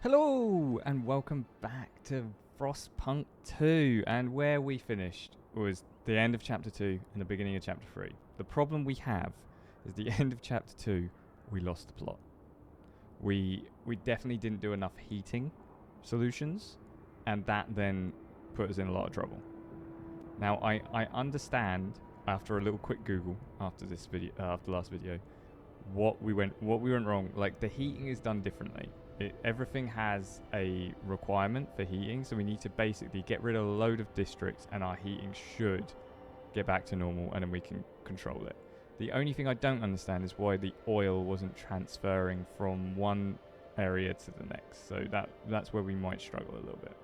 Hello and welcome back to Frostpunk 2, and where we finished was the end of chapter 2 and the beginning of chapter 3. The problem we have is the end of chapter 2 we lost the plot. We definitely didn't do enough heating solutions, and that then put us in a lot of trouble. Now I understand after a little quick Google after this video, after last video, what we went wrong. Like, the heating is done differently. Everything has a requirement for heating, so we need to basically get rid of a load of districts and our heating should get back to normal, and then we can control it. The only thing I don't understand is why the oil wasn't transferring from one area to the next, so that's where we might struggle a little bit.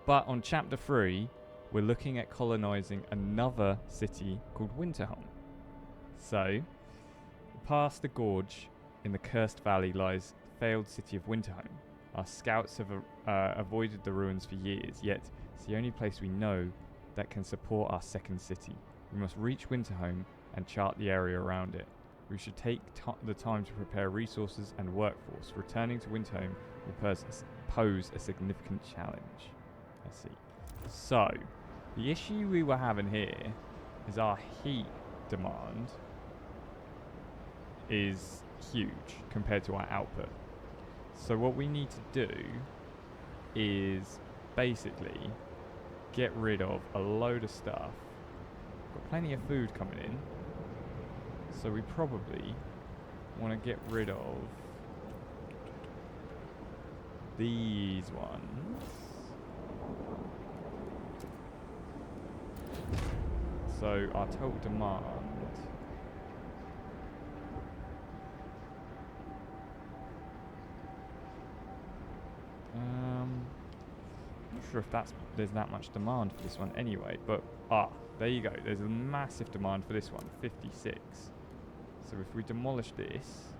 But on chapter 3 we're looking at colonizing another city called Winterholm. So past the gorge in the Cursed Valley lies failed city of Winterholm. Our scouts have avoided the ruins for years, yet it's the only place we know that can support our second city. We must reach Winterholm and chart the area around it. We should take the time to prepare resources and workforce. Returning to Winterholm will pose a significant challenge. Let's see. So, the issue we were having here is our heat demand is huge compared to our output. So what we need to do is basically get rid of a load of stuff. Got plenty of food coming in, so we probably want to get rid of these ones. So our total demand, not sure if there's that much demand for this one anyway, but there you go. There's a massive demand for this one, 56. So if we demolish this,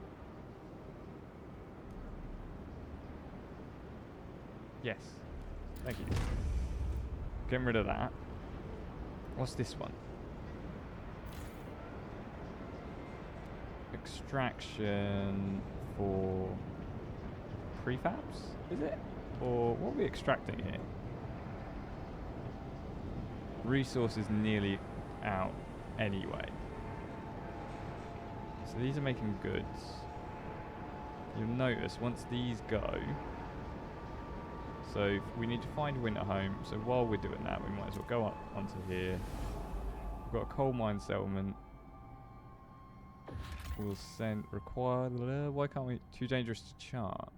yes, thank you. Getting rid of that. What's this one? Extraction for prefabs, is it? Or what are we extracting here? Resources nearly out anyway. So these are making goods. You'll notice once these go, so we need to find Winterholm. So while we're doing that, we might as well go up onto here. We've got a coal mine settlement. We'll send why can't we? Too dangerous to chart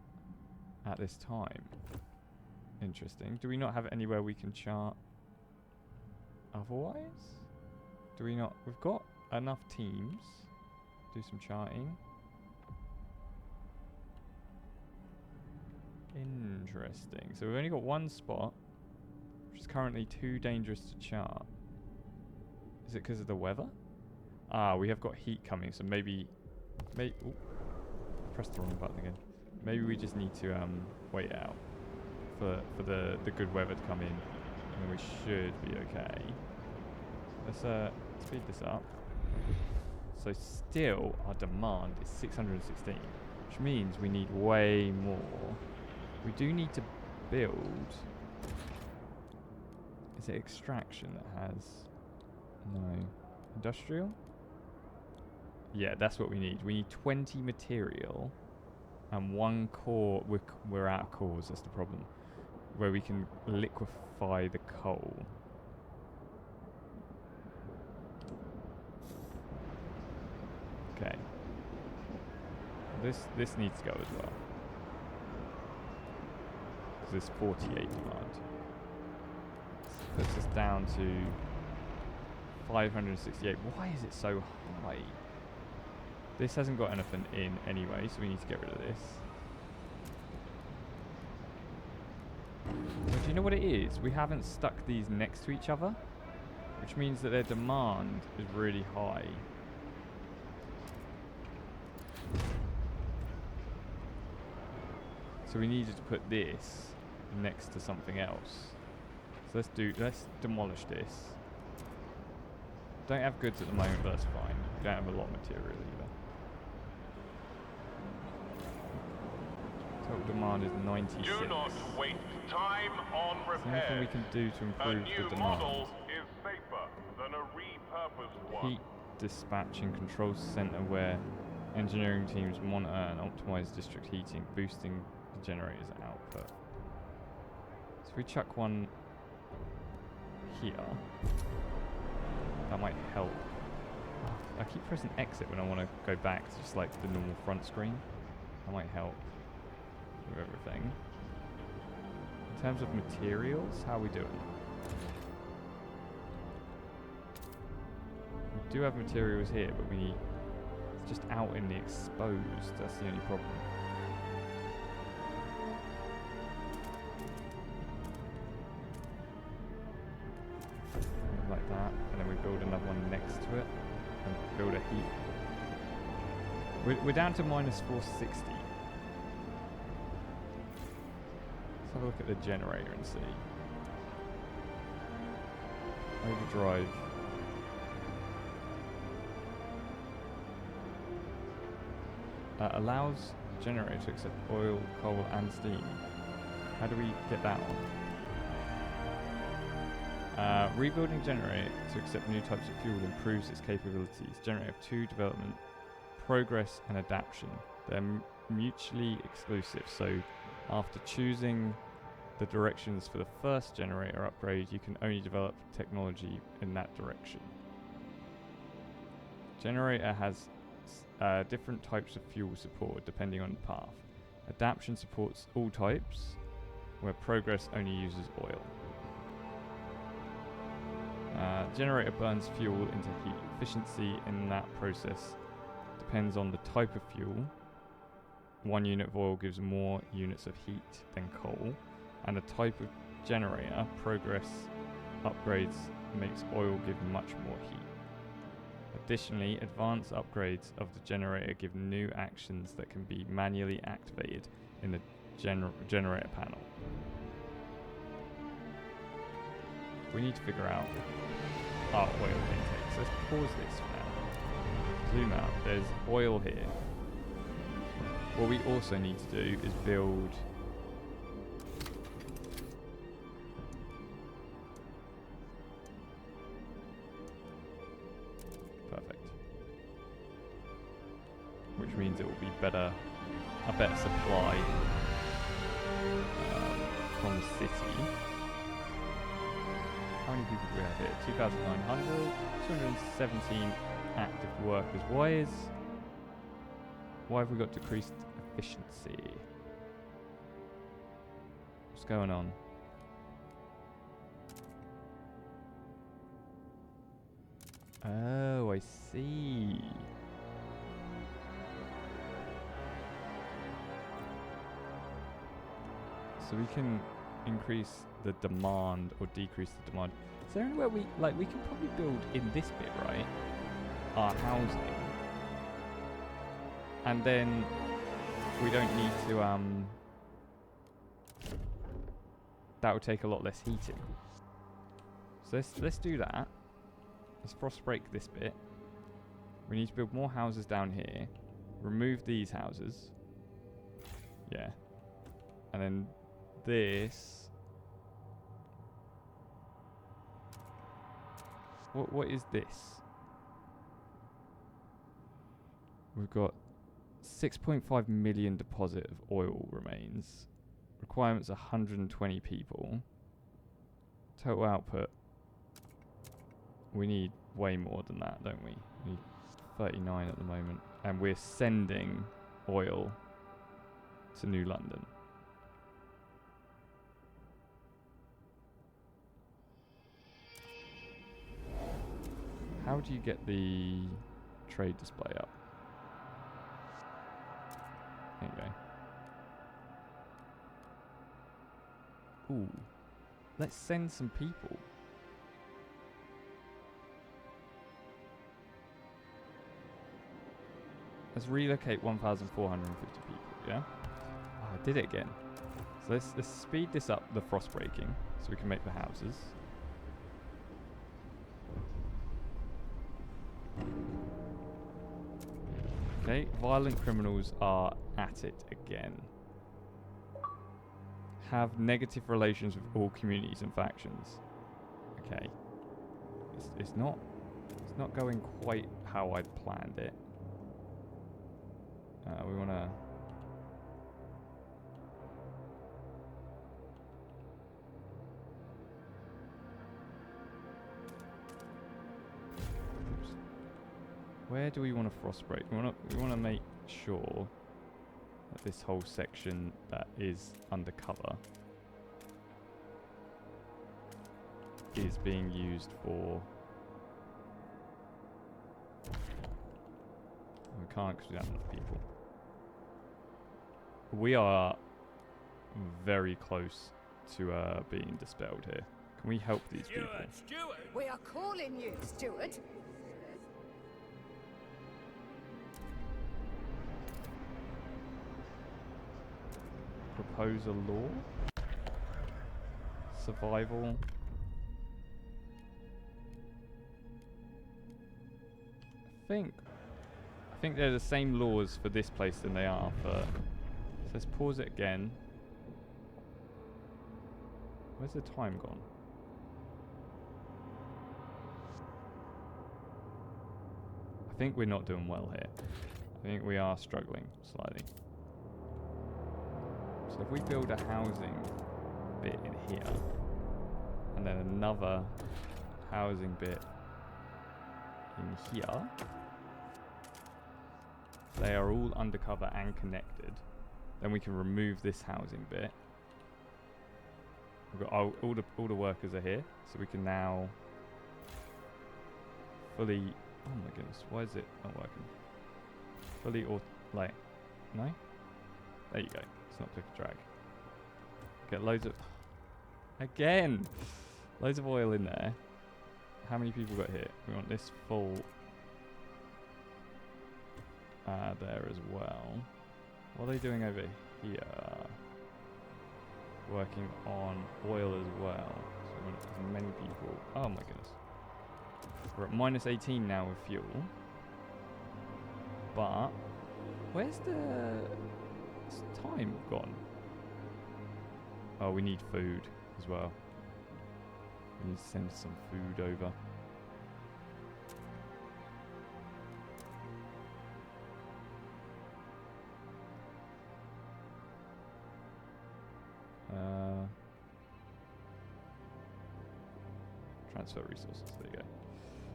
at this time. Interesting. Do we not have anywhere we can chart otherwise? Do we not? We've got enough teams. Do some charting. Interesting. So we've only got one spot, which is currently too dangerous to chart. Is it because of the weather? We have got heat coming, so maybe ooh, pressed the wrong button again. Maybe we just need to wait out for the good weather to come in, and then we should be okay. Let's speed this up. So still our demand is 616, which means we need way more. We do need to build. Is it extraction that has? No. Industrial? Yeah, that's what we need. We need 20 material and 1 core. We're out of cores, that's the problem. Where we can liquefy the coal. Okay. This needs to go as well. Because there's 48 demand. This puts us down to 568. Why is it so high? This hasn't got anything in anyway, so we need to get rid of this. But do you know what it is? We haven't stuck these next to each other, which means that their demand is really high. So we needed to put this next to something else. So let's demolish this. Don't have goods at the moment, but that's fine. We don't have a lot of material either. Total demand is 96. Do not waste time on Is there anything we repairs. can do to A improve new the demand? model is safer than a repurposed one. Heat dispatch and control center where engineering teams monitor and optimize district heating, boosting the generator's output. So if we chuck one here, that might help. I keep pressing exit when I want to go back to just like the normal front screen. That might help with everything. In terms of materials, how are we doing? We do have materials here, but it's just out in the exposed. That's the only problem. Like that, and then we build another one next to it, and build a heat. We're down to minus 460. Let's have a look at the generator and see. Overdrive. Allows generator to accept oil, coal and steam. How do we get that on? Rebuilding generator to accept new types of fuel improves its capabilities. Generator have 2 development, progress and adaptation. They're mutually exclusive, so after choosing the directions for the first generator upgrade, you can only develop technology in that direction. Generator has different types of fuel support depending on the path. Adaptation supports all types, where progress only uses oil. Generator burns fuel into heat. Efficiency in that process depends on the type of fuel. 1 unit of oil gives more units of heat than coal, and the type of generator progress upgrades makes oil give much more heat. Additionally, advanced upgrades of the generator give new actions that can be manually activated in the generator panel. We need to figure out our oil intake. So let's pause this for now. Zoom out. There's oil here. What we also need to do is build perfect. Which means it will be better, a better supply from the city. How many people do we have here? 2,900, 217 active workers. Why have we got decreased efficiency? What's going on? Oh, I see. So we can increase the demand or decrease the demand. Is there anywhere we can probably build in this bit, right? Our housing. And then we don't need to that would take a lot less heating. So let's do that. Let's frost break this bit. We need to build more houses down here. Remove these houses. Yeah. And then this. What is this? We've got 6.5 million deposit of oil remains. Requirements 120 people. Total output. We need way more than that, don't we? We need 39 at the moment. And we're sending oil to New London. How do you get the trade display up? There you go. Ooh. Let's send some people. Let's relocate 1,450 people, yeah? Oh, I did it again. So let's speed this up, the frost breaking, so we can make the houses. Okay, violent criminals are at it again. have negative relations with all communities and factions. Okay. It's not going quite how I'd planned it. We want to... Where do we want to frost break? We want to make sure that this whole section that is undercover is being used for... We can't because we don't have enough people. We are very close to being dispelled here. Can we help these people? Steward! We are calling you, Steward. Propose a law? Survival? I think they're the same laws for this place than they are for... So let's pause it again. Where's the time gone? I think we're not doing well here. I think we are struggling slightly. So if we build a housing bit in here, and then another housing bit in here, they are all undercover and connected, then we can remove this housing bit. We've got all the workers are here, so we can now fully... Oh my goodness, why is it not working? Fully like... No? There you go. It's not click and drag. Get loads of... Again! Loads of oil in there. How many people got here? We want this full... there as well. What are they doing over here? Working on oil as well. So we want as many people... Oh my goodness. We're at minus 18 now with fuel. But... Where's the... time gone? Oh, we need food as well. We need to send some food over. Transfer resources, there you go.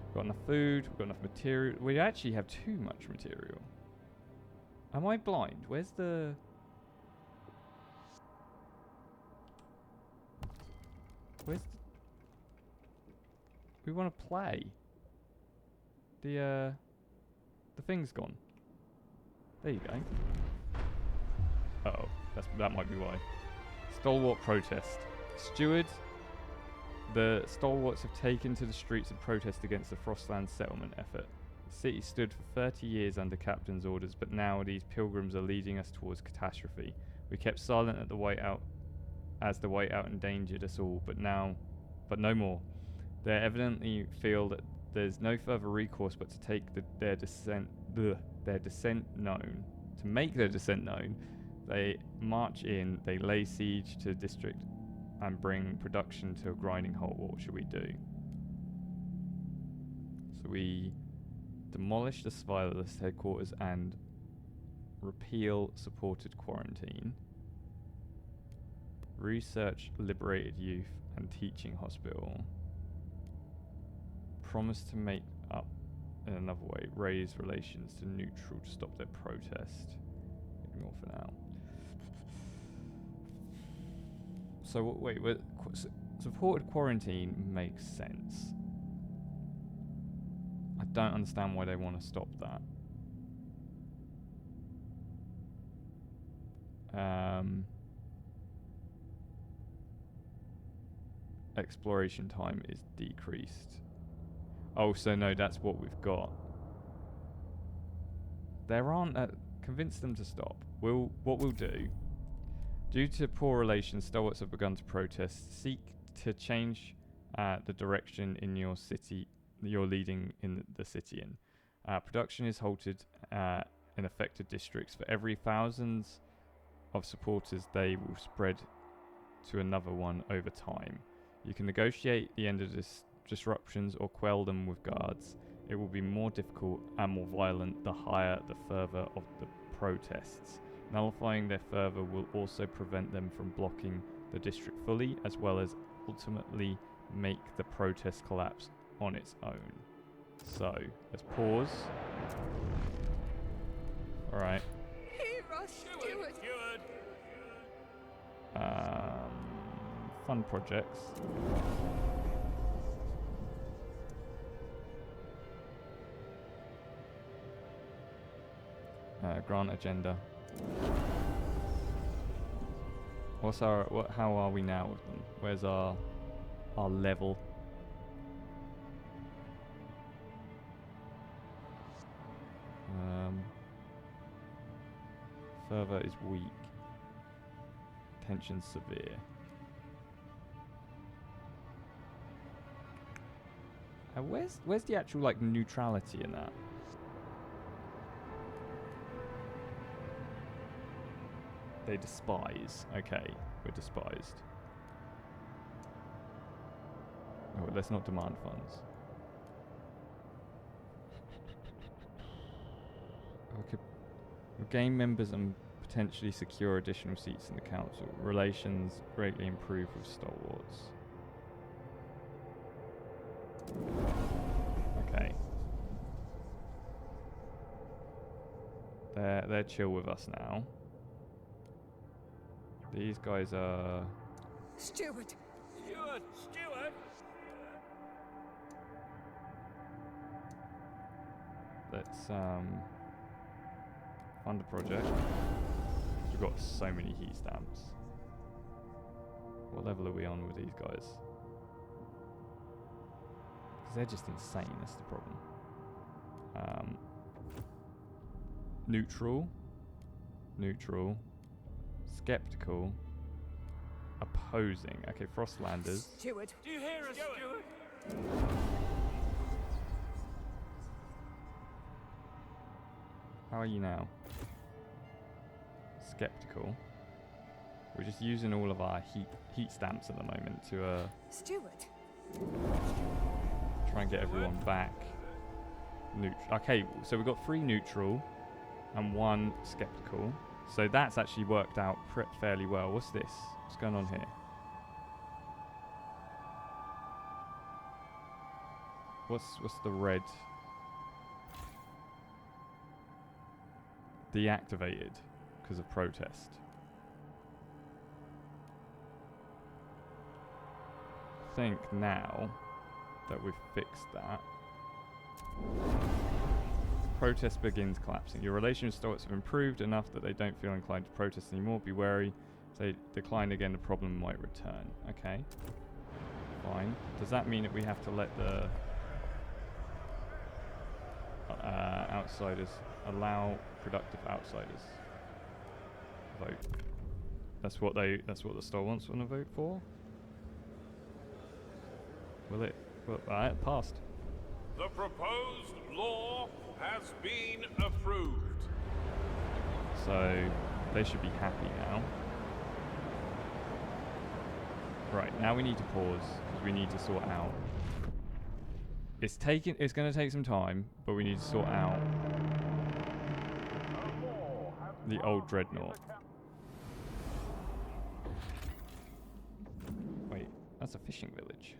We've got enough food, we've got enough material. We actually have too much material. Am I blind? Where's the... Where's the... We want to play. The thing's gone. There you go. Uh-oh. That might be why. Stalwart protest. Steward, the stalwarts have taken to the streets in protest against the Frostland settlement effort. The city stood for 30 years under captain's orders, but now these pilgrims are leading us towards catastrophe. We kept silent at the whiteout, as the whiteout endangered us all, but no more. They evidently feel that there's no further recourse but to take their descent known. To make their descent known, they march in, they lay siege to the district, and bring production to a grinding halt. What should we do? So we demolish the survivalist headquarters and repeal supported quarantine. Research liberated youth and teaching hospital. Promise to make up in another way. Raise relations to neutral to stop their protest. Ignore for now. So wait, supported quarantine makes sense. I don't understand why they want to stop that. Exploration time is decreased. Oh, so no, that's what we've got. There aren't... convince them to stop. What we'll do... Due to poor relations, stalwarts have begun to protest. Seek to change the direction in your city you're leading in the city in. Production is halted in affected districts. For every thousands of supporters, they will spread to another one over time. You can negotiate the end of disruptions or quell them with guards. It will be more difficult and more violent the higher the fervor of the protests. Nullifying their fervor will also prevent them from blocking the district fully, as well as ultimately make the protest collapse on its own. So, let's pause. Alright. Hero steward. Fun projects. Grant agenda. What's our how are we now with them? Where's our level? Fervor is weak. Tension severe. Where's the actual like neutrality in that? They despise. Okay, we're despised. Oh, let's not demand funds. Okay. We'll gain members and potentially secure additional seats in the council. Relations greatly improve with stalwarts. Okay. They're chill with us now. These guys are... Steward. Steward. Let's fund a project. We've got so many heat stamps. What level are we on with these guys? Because they're just insane, that's the problem. Neutral. Skeptical. Opposing. Okay, Frostlanders. Steward. Do you hear us, Steward? How are you now? Skeptical. We're just using all of our heat stamps at the moment to Steward. try and get everyone back. Okay, so we've got 3 neutral and 1 skeptical. So that's actually worked out fairly well. What's this? What's going on here? What's the red? Deactivated because of protest. I think now that we've fixed that, protest begins collapsing. Your relations with stalwarts have improved enough that they don't feel inclined to protest anymore. Be wary. If they decline again, the problem might return. Okay. Fine. Does that mean that we have to let the outsiders allow productive outsiders vote? That's what the stalwarts want to vote for? Will it? Well, it passed. The proposed law has been approved. So they should be happy now. Right, now we need to pause because we need to sort out. It's going to take some time, but we need to sort out the old dreadnought. Wait, that's a fishing village.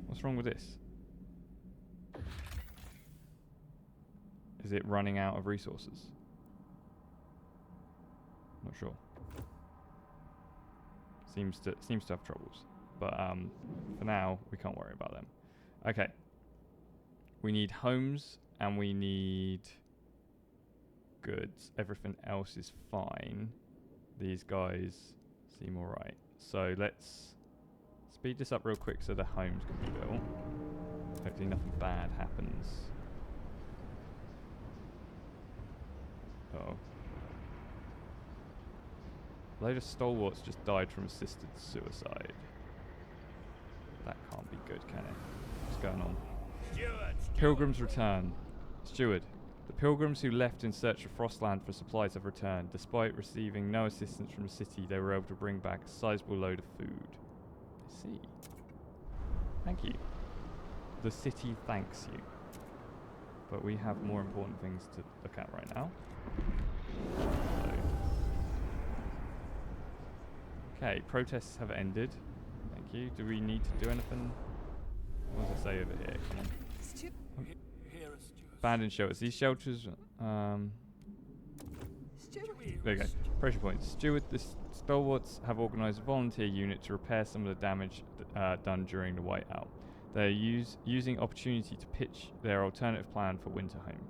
What's wrong with this? Is it running out of resources? Not sure. Seems to have troubles. But for now, we can't worry about them. Okay. We need homes and we need goods. Everything else is fine. These guys seem alright. So let's speed this up real quick so the homes can be built. Hopefully nothing bad happens. Uh-oh. A load of stalwarts just died from assisted suicide. That can't be good, can it? What's going on? Steward. Pilgrim's Return. Steward. The pilgrims who left in search of Frostland for supplies have returned. Despite receiving no assistance from the city, they were able to bring back a sizable load of food. I see. Thank you. The city thanks you. But we have more important things to look at right now. Okay, protests have ended. Thank you. Do we need to do anything? What does it say over here? Come on. Here are Stuart. Abandoned shelters. These shelters, Stuart. there you go. Pressure points. Steward, the stalwarts have organised a volunteer unit to repair some of the damage done during the whiteout. They are using opportunity to pitch their alternative plan for Winterhome.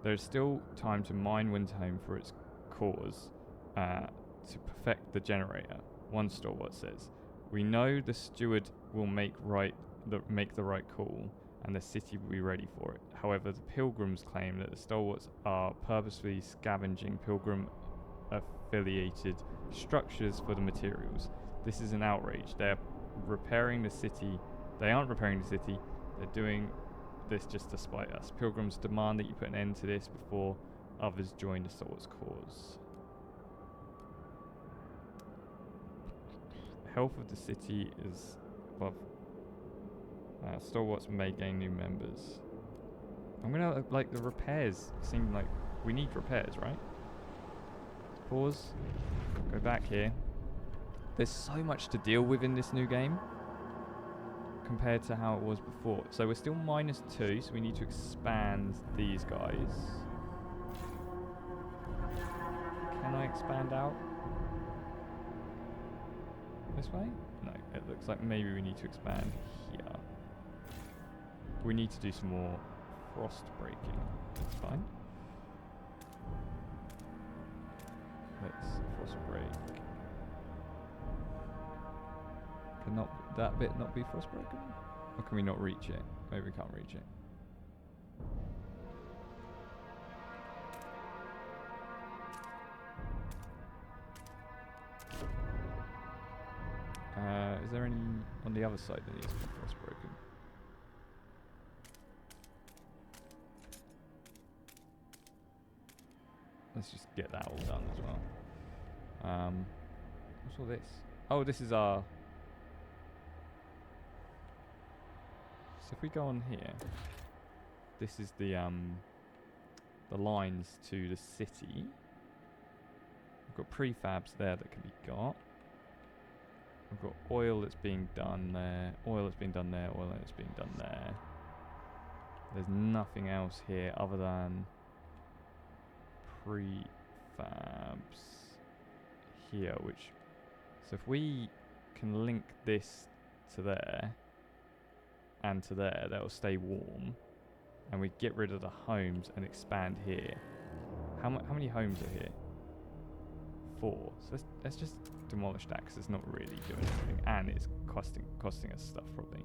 There is still time to mine Winterhome for its cause, to perfect the generator. One stalwart says, "We know the steward will make the right call, and the city will be ready for it. However, the pilgrims claim that the stalwarts are purposefully scavenging pilgrim-affiliated structures for the materials. This is an outrage. They are repairing the city. They aren't repairing the city. They're doing this just to spite us. Pilgrims demand that you put an end to this before others join the stalwarts' cause." The health of the city is above. Stalwarts may gain new members. I'm gonna like the repairs seem like we need repairs, right? Pause. Go back here. There's so much to deal with in this new game compared to how it was before. So we're still -2, so we need to expand these guys. Can I expand out? This way? No, it looks like maybe we need to expand here. We need to do some more frost breaking. That's fine. Let's frost break. Can that bit not be frost broken? Or can we not reach it? Maybe we can't reach it. Is there any on the other side that needs to be frost broken? Let's just get that all done as well. What's all this? Oh, this is our... So if we go on here, this is the lines to the city. We've got prefabs there that can be got. We've got oil that's being done there, oil that's being done there, oil that's being done there. There's nothing else here other than prefabs here, which... So if we can link this to there and to there, that'll stay warm. And we get rid of the homes and expand here. How many homes are here? 4. So let's just demolish that because it's not really doing anything, and it's costing us stuff probably.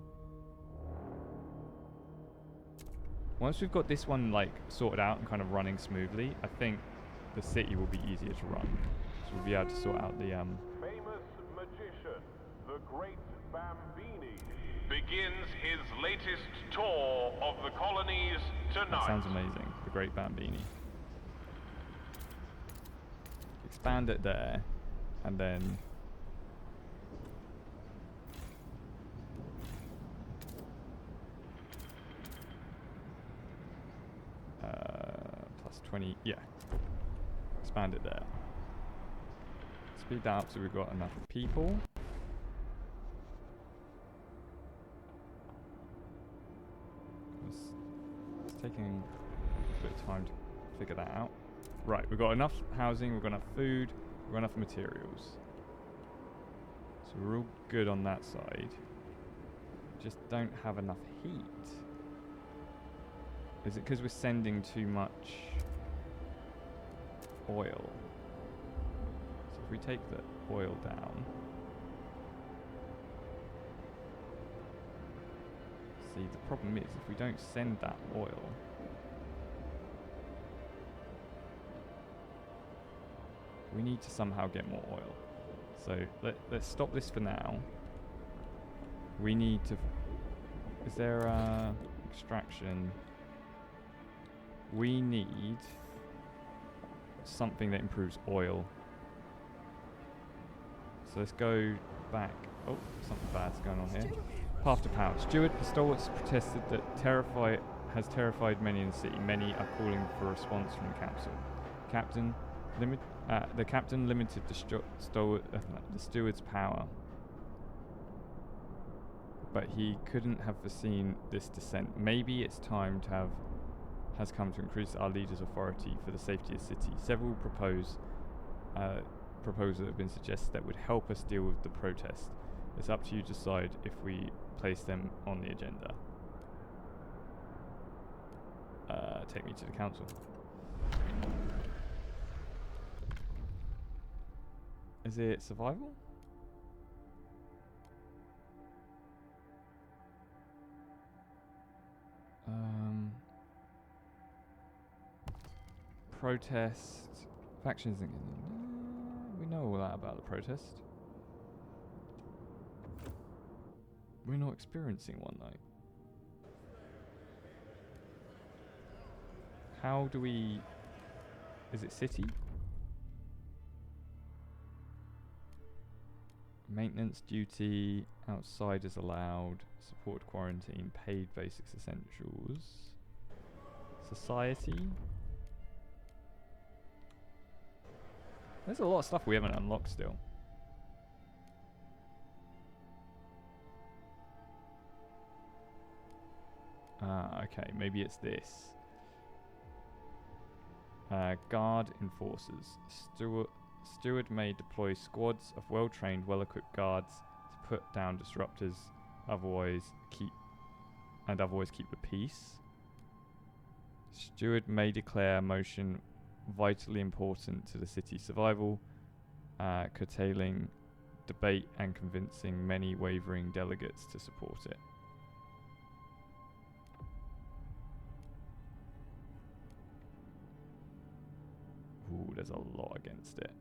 Once we've got this one like sorted out and kind of running smoothly, I think the city will be easier to run. So we'll be able to sort out the Famous magician, the Great Bambini, begins his latest tour of the colonies tonight. That sounds amazing. The Great Bambini. Expand it there, and then plus 20. Yeah. Expand it there. Speed that up so we've got enough people. It's taking a bit of time to figure that out. Right, we've got enough housing, we've got enough food, we've got enough materials. So we're all good on that side. Just don't have enough heat. Is it because we're sending too much oil? So if we take the oil down... See, the problem is if we don't send that oil... We need to somehow get more oil. So let's stop this for now. We need to... Is there extraction? we need something that improves oil. So let's go back. Oh, something bad's going on here. Path to power. Steward, the stalwarts protested that has terrified many in the city. Many are calling for a response from the council. The captain limited the steward's power, but he couldn't have foreseen this descent. Maybe it's time has come to increase our leader's authority for the safety of the city. Several proposals have been suggested that would help us deal with the protest. It's up to you to decide if we place them on the agenda. Take me to the council. Is it survival? Protest. Factions. We know all that about the protest. We're not experiencing one though. How do we... Is it city? Maintenance duty, outsiders allowed, support quarantine, paid basics essentials. Society. There's a lot of stuff we haven't unlocked still. Okay, maybe it's this. Guard enforcers. Steward may deploy squads of well-trained, well-equipped guards to put down disruptors, otherwise keep the peace. Steward may declare motion vitally important to the city's survival, curtailing debate and convincing many wavering delegates to support it. Ooh, there's a lot against it.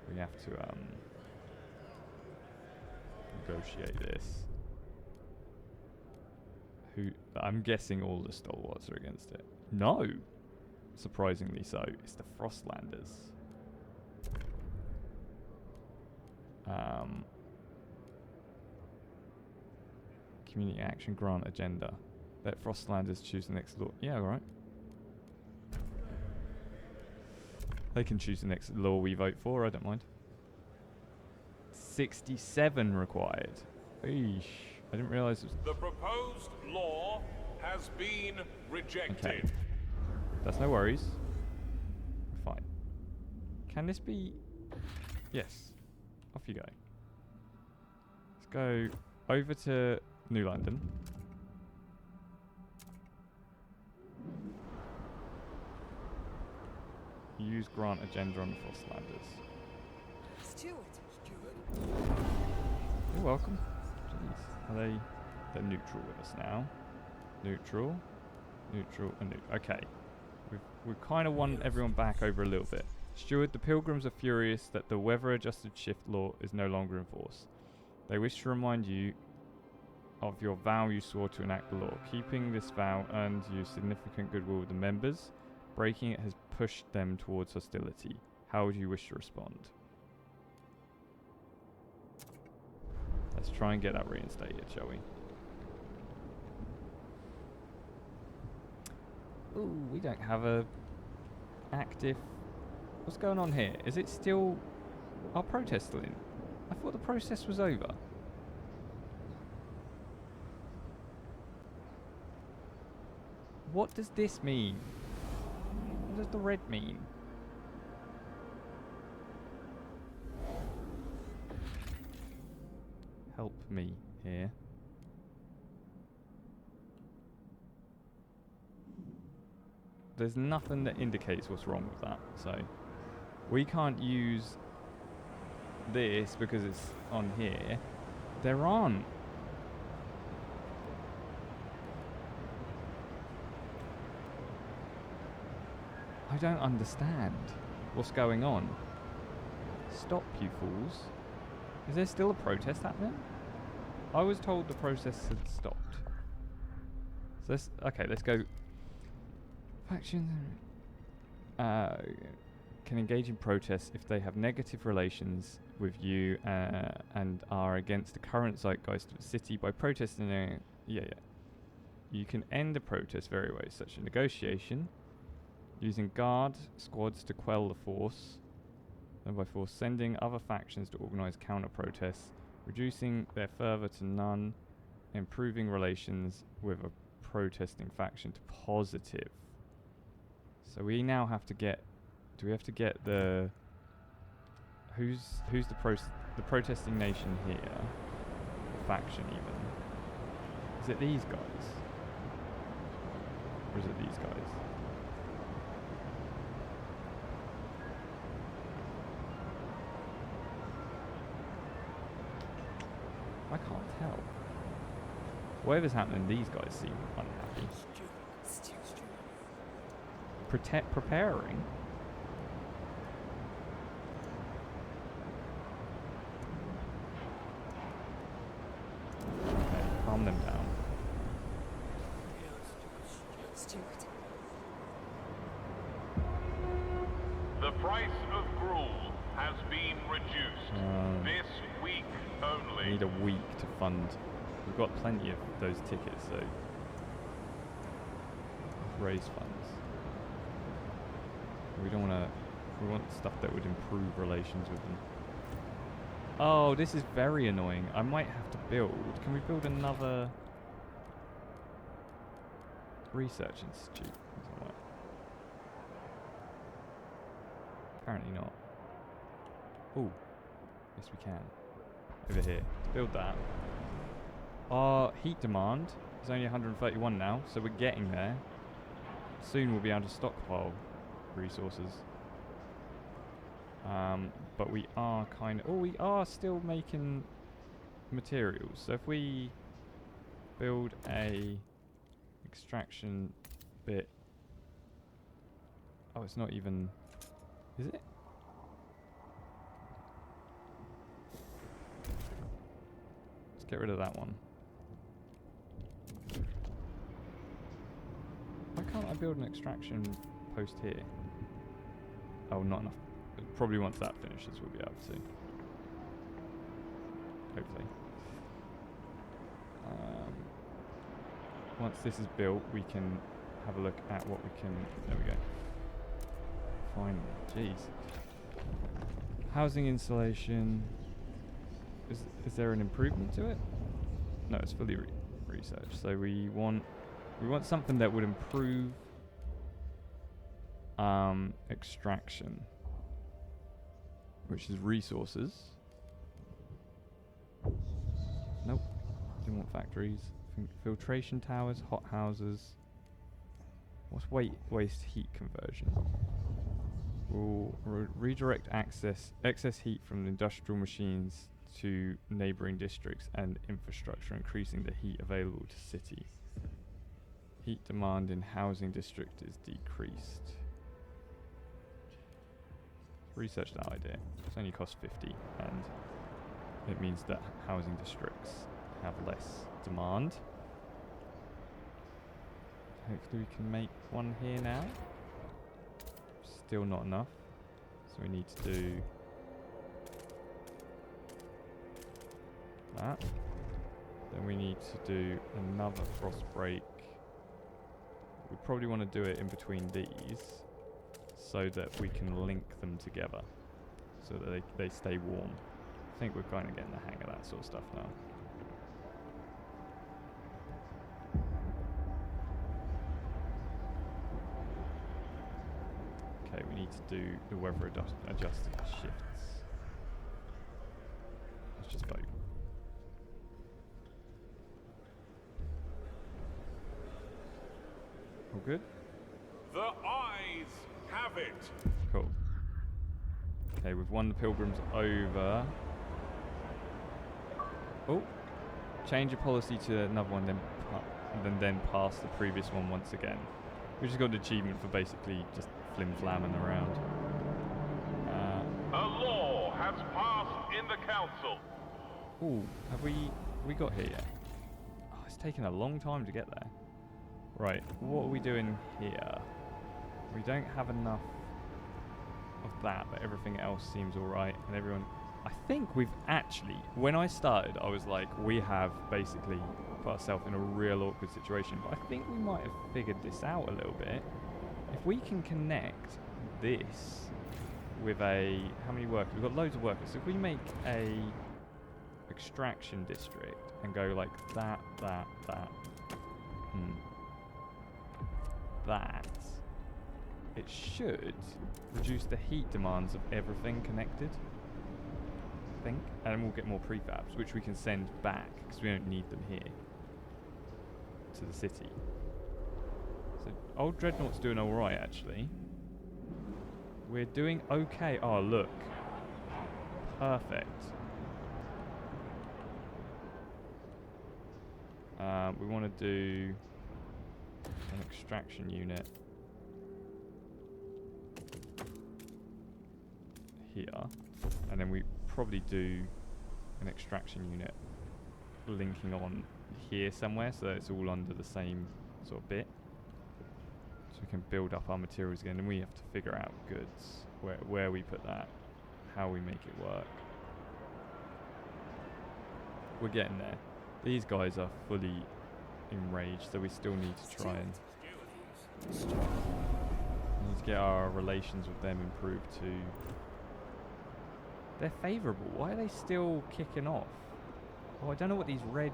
We have to negotiate this. I'm guessing all the stalwarts are against it. No! Surprisingly so. It's the Frostlanders. Community action grant agenda. Let Frostlanders choose the next law. Yeah, right. They can choose the next law we vote for, I don't mind. 67 required. Eesh. I didn't realise it was... The proposed law has been rejected. Okay. That's no worries. We're fine. Can this be... Yes. Off you go. Let's go over to New London. Use grant agenda on the Frostlanders. Steward. You're welcome. Jeez. Are they... They're neutral with us now. Neutral. Neutral and neutral. Okay. We've kind of won everyone back over a little bit. Steward, the Pilgrims are furious that the weather-adjusted shift law is no longer in force. They wish to remind you of your vow you swore to enact the law. Keeping this vow earned you significant goodwill with the members. Breaking it has pushed them towards hostility. How would you wish to respond? Let's try and get that reinstated, shall we? Ooh, we don't have a active... What's going on here? Is it still... Our protest still in? I thought the process was over. What does this mean? What does the red mean? Help me here. There's nothing that indicates what's wrong with that, so we can't use this because it's on here. There aren't. I don't understand what's going on. Stop, you fools. Is there still a protest happening? I was told the process had stopped. So let's go. Factions can engage in protests if they have negative relations with you and are against the current zeitgeist of the city by protesting. You can end a protest various ways, such as negotiation, using guard squads to quell the force, and by force sending other factions to organize counter-protests, reducing their fervor to none, improving relations with a protesting faction to positive. So we now have to get. Do we have to get the? Who's the protesting nation here? Or faction even? Is it these guys? Or is it these guys? I can't tell. Whatever's happening, these guys seem unhappy. Preparing? Okay, calm them down. Steward. The price of gruel has been reduced. This week We only. need a week to fund. We've got plenty of those tickets, so raise funds. We don't want to. We want stuff that would improve relations with them. Oh, this is very annoying. I might have to build. Can we build another research institute? Apparently not. Oh, yes we can. Over here. Build that. Our heat demand is only 131 now, so we're getting there. Soon we'll be able to stockpile resources. But we are we are still making materials. So if we build a extraction bit. Oh, it's not even. Is it? Let's get rid of that one. Why can't I build an extraction post here? Oh, not enough. Probably once that finishes, we'll be able to. Hopefully. Once this is built, we can have a look at what we can. There we go. Finally. Jeez. Housing installation. Is there an improvement to it? No, it's fully researched. So we want something that would improve extraction, which is resources. Nope. Didn't want factories. Filtration towers, hot houses. What's waste heat conversion? We'll redirect excess heat from the industrial machines to neighbouring districts and infrastructure, increasing the heat available to city. Heat demand in housing district is decreased. Research that idea. It's only cost 50, and it means that housing districts have less demand. Hopefully we can make one here now. Still not enough, so we need to do that. Then we need to do another frost break. We probably want to do it in between these so that we can link them together so that they stay warm. I think we're kind of getting the hang of that sort of stuff now. Okay, we need to do the weather adjusted shifts. Let's just vote. All good? The eyes have it. Cool. Okay, we've won the pilgrims over. Oh, change your policy to another one, then pass the previous one once again. We just got an achievement for basically just flim-flamming around. A law has passed in the council. Ooh, have we got here yet? Oh, it's taken a long time to get there. Right, what are we doing here? We don't have enough of that, but everything else seems alright, and everyone... I think we've actually... When I started, I was like, we have basically put ourselves in a real awkward situation, but I think we might have figured this out a little bit. If we can connect this with a... How many workers? We've got loads of workers. So if we make a extraction district and go like that, that, it should reduce the heat demands of everything connected, I think, and we'll get more prefabs, which we can send back because we don't need them here to the city. So old Dreadnought's doing alright, actually. We're doing okay. Oh, look. Perfect. We want to do an extraction unit here, and then we probably do an extraction unit linking on here somewhere so that it's all under the same sort of bit, so we can build up our materials again. And we have to figure out goods, where we put that, how we make it work. We're getting there. These guys are fully enraged, so we still need to try and need to get our relations with them improved too. They're favourable. Why are they still kicking off? Oh, I don't know what these red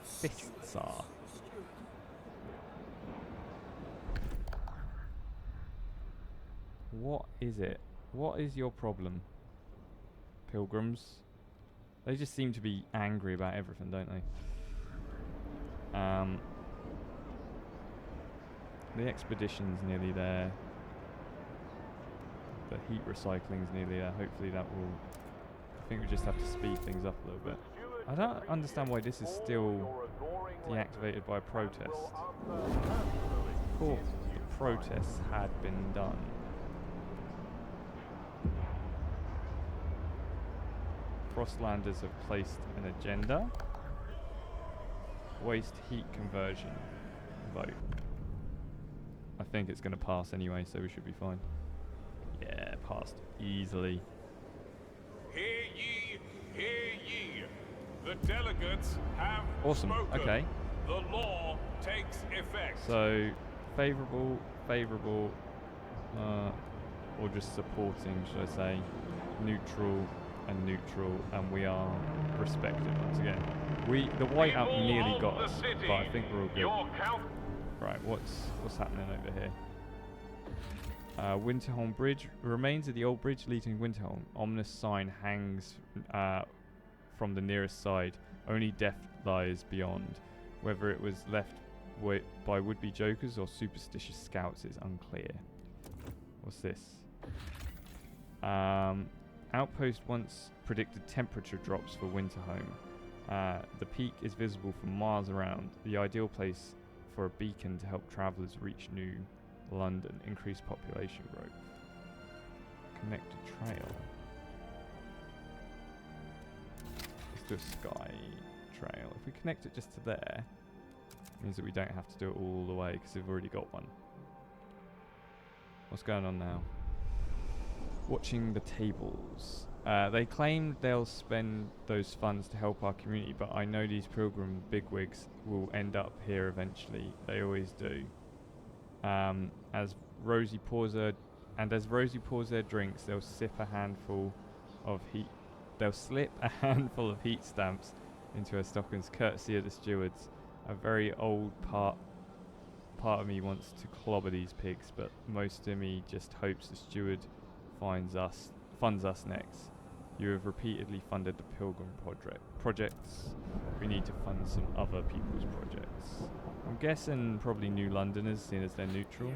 fists are. What is it? What is your problem, pilgrims? They just seem to be angry about everything, don't they? The expedition's nearly there. The heat recycling's nearly there. Hopefully that will... I think we just have to speed things up a little bit. I don't understand why this is still deactivated by protest. Of course, the protests had been done. Frostlanders have placed an agenda. Waste heat conversion. Vote. I think it's going to pass anyway, so we should be fine. Yeah, passed easily. Hear ye, hear ye. The delegates have Awesome, spoken. okay. The law takes effect. So, favourable, favourable, or just supporting, should I say, neutral and neutral, and we are respected once again. The whiteout nearly got us, but I think we're all good. Right, what's happening over here? Winterholm Bridge. Remains of the old bridge leading to Winterholm. Ominous sign hangs from the nearest side. Only death lies beyond. Whether it was left by would-be jokers or superstitious scouts is unclear. What's this? Outpost once predicted temperature drops for Winterholm. The peak is visible from miles around. The ideal place for a beacon to help travellers reach New London. Increase population growth. Connect a trail. Let's do a sky trail. If we connect it just to there, it means that we don't have to do it all the way because we've already got one. What's going on now? Watching the tables. They claim they'll spend those funds to help our community, but I know these pilgrim bigwigs will end up here eventually. They always do. As Rosie pours her drinks, they'll slip a handful of heat stamps into her stockings, courtesy of the stewards. A very old part of me wants to clobber these pigs, but most of me just hopes the steward funds us next. You have repeatedly funded the Pilgrim projects. We need to fund some other people's projects. I'm guessing probably New Londoners, seeing as they're neutral.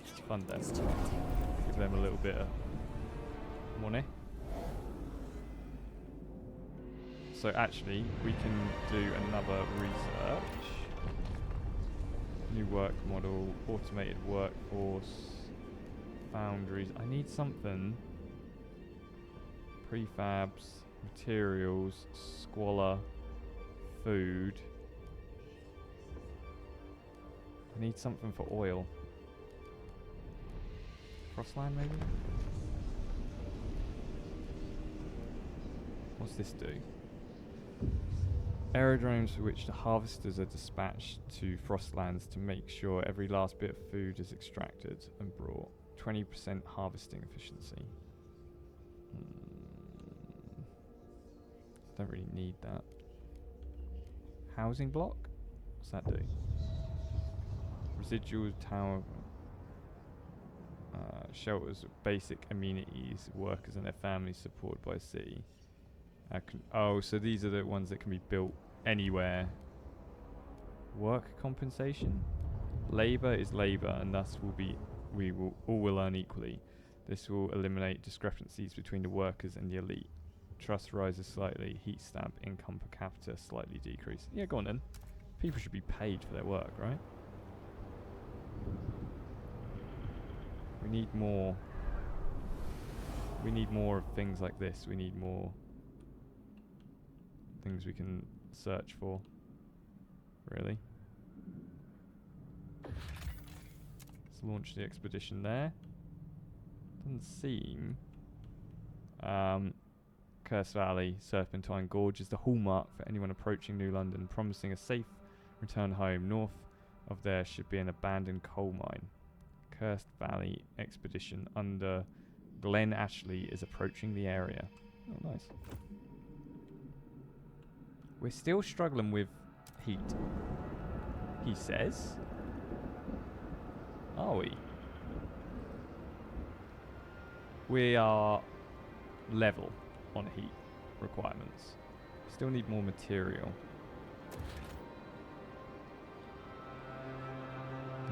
Just fund them. Give them a little bit of money. So actually, we can do another research. New work model, automated workforce, foundries. I need something. Prefabs, materials, squalor, food. I need something for oil. Frostland maybe? What's this do? Aerodromes for which the harvesters are dispatched to Frostlands to make sure every last bit of food is extracted and brought. 20% harvesting efficiency. Don't really need that. Housing block? What's that do? Residual tower shelters of basic amenities, workers and their families supported by the city. Oh, so these are the ones that can be built anywhere. Work compensation? Labour is labour, and thus we will all earn equally. This will eliminate discrepancies between the workers and the elite. Trust rises slightly. Heat stamp income per capita slightly decrease. Yeah, go on then. People should be paid for their work, right? We need more. We need more of things like this. We need more things we can search for. Really. Let's launch the expedition there. Doesn't seem. Curse Valley, Serpentine Gorge is the hallmark for anyone approaching New London, promising a safe return home. North of there should be an abandoned coal mine. Cursed Valley expedition under Glen Ashley is approaching the area. Oh, nice. We're still struggling with heat, he says. Are we? We are level on heat requirements. Still need more material.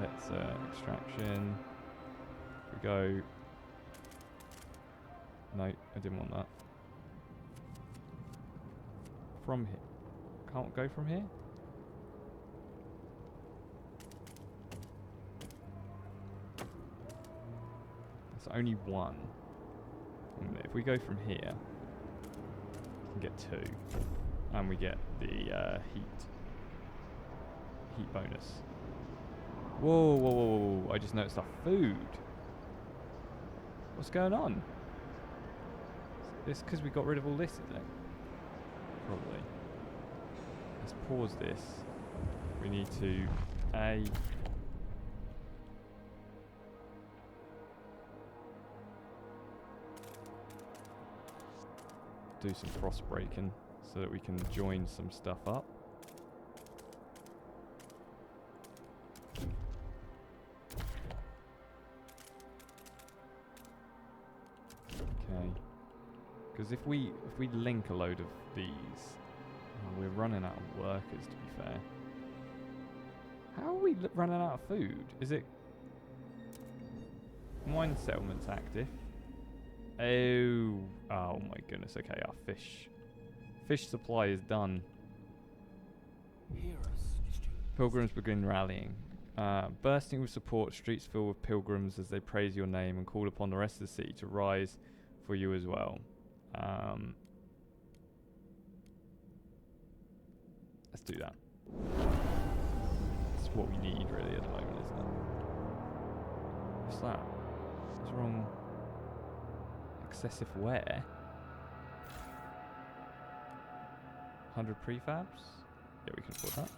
Let's extraction. We go. No, I didn't want that. From here. Can't go from here? That's only one. And if we go from here, we can get two. And we get the heat bonus. Whoa, whoa, whoa, whoa, I just noticed our food. What's going on? It's because we got rid of all this, is it? Probably. Let's pause this. We need to do some frost breaking so that we can join some stuff up. Okay. Because if we link a load of these, we're running out of workers, to be fair. How are we running out of food? Is it mine settlement's active? Oh my goodness. Okay, our fish supply is done. Hear us, Stuart. Pilgrims begin rallying. Bursting with support, streets fill with pilgrims as they praise your name and call upon the rest of the city to rise for you as well. Let's do that. That's what we need really at the moment, isn't it? What's that? What's wrong? Excessive wear? 100 prefabs? Yeah, we can afford that.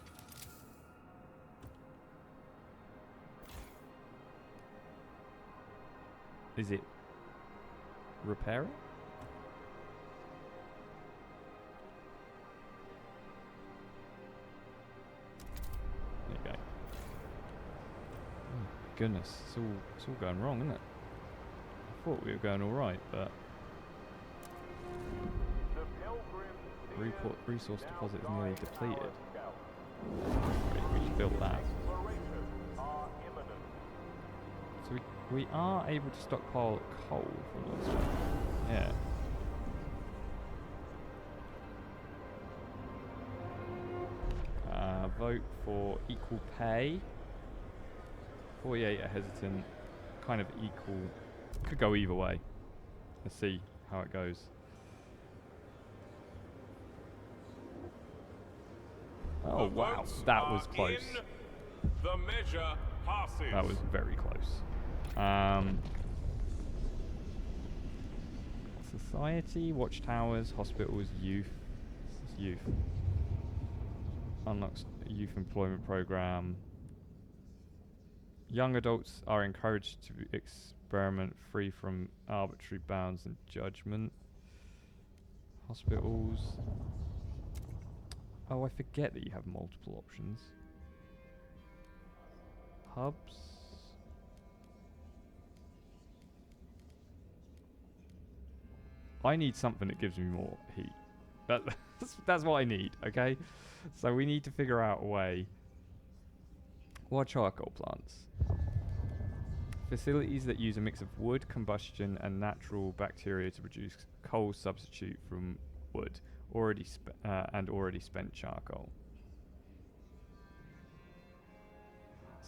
Is it repairing? There you go. Oh goodness, it's all going wrong, isn't it? I thought we were going alright, but resource deposit is nearly depleted. We just built that. So we are able to stockpile coal from this one. Yeah. Vote for equal pay. 48 are hesitant. Kind of equal. Could go either way. Let's see how it goes. Oh wow, that was close. The measure passes. That was very close. Society, watchtowers, hospitals, youth. It's youth. Unlocks youth employment program. Young adults are encouraged to experiment free from arbitrary bounds and judgment. Hospitals. Oh, I forget that you have multiple options. Hubs. I need something that gives me more heat. That's what I need, okay? So we need to figure out a way. What are charcoal plants? Facilities that use a mix of wood, combustion, and natural bacteria to produce coal substitute from wood, already spent charcoal.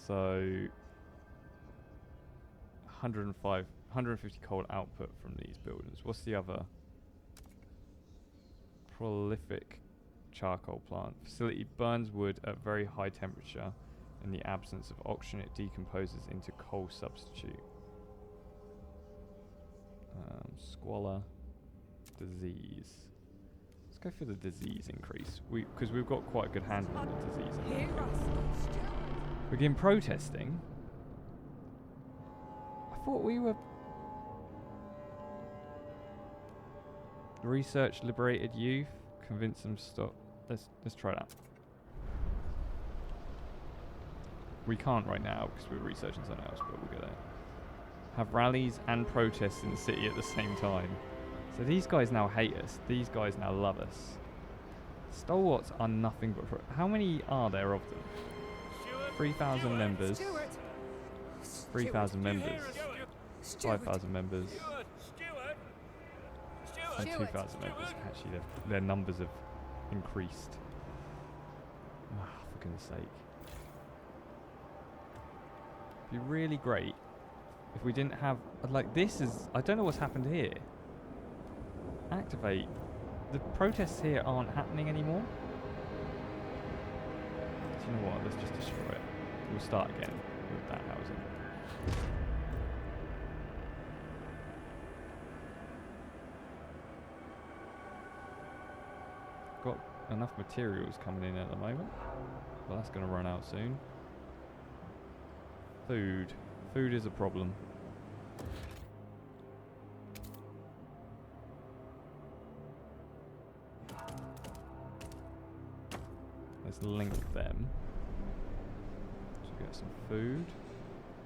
So 150 coal output from these buildings. What's the other? Prolific charcoal plant. Facility burns wood at very high temperature. In the absence of oxygen, it decomposes into coal substitute. Squalor. Disease. Let's go for the disease increase. Because we've got quite a good handle on the disease. I think. Hear us, Stuart. Begin protesting. I thought we were... Research liberated youth. Convince them to stop. Let's try that. We can't right now because we're researching something else, but we'll get there. Have rallies and protests in the city at the same time. So these guys now hate us. These guys now love us. Stalwarts are nothing but... How many are there of them? 3,000 members. 3,000 members. 5,000 members. And 2,000 members. Actually, their numbers have increased. Oh, for goodness sake. It'd be really great if we didn't have... Like, this is... I don't know what's happened here. Activate. The protests here aren't happening anymore. Do you know what? Let's just destroy it. We'll start again with that housing. Got enough materials coming in at the moment. But that's going to run out soon. Food. Food is a problem. Let's link them. So get some food.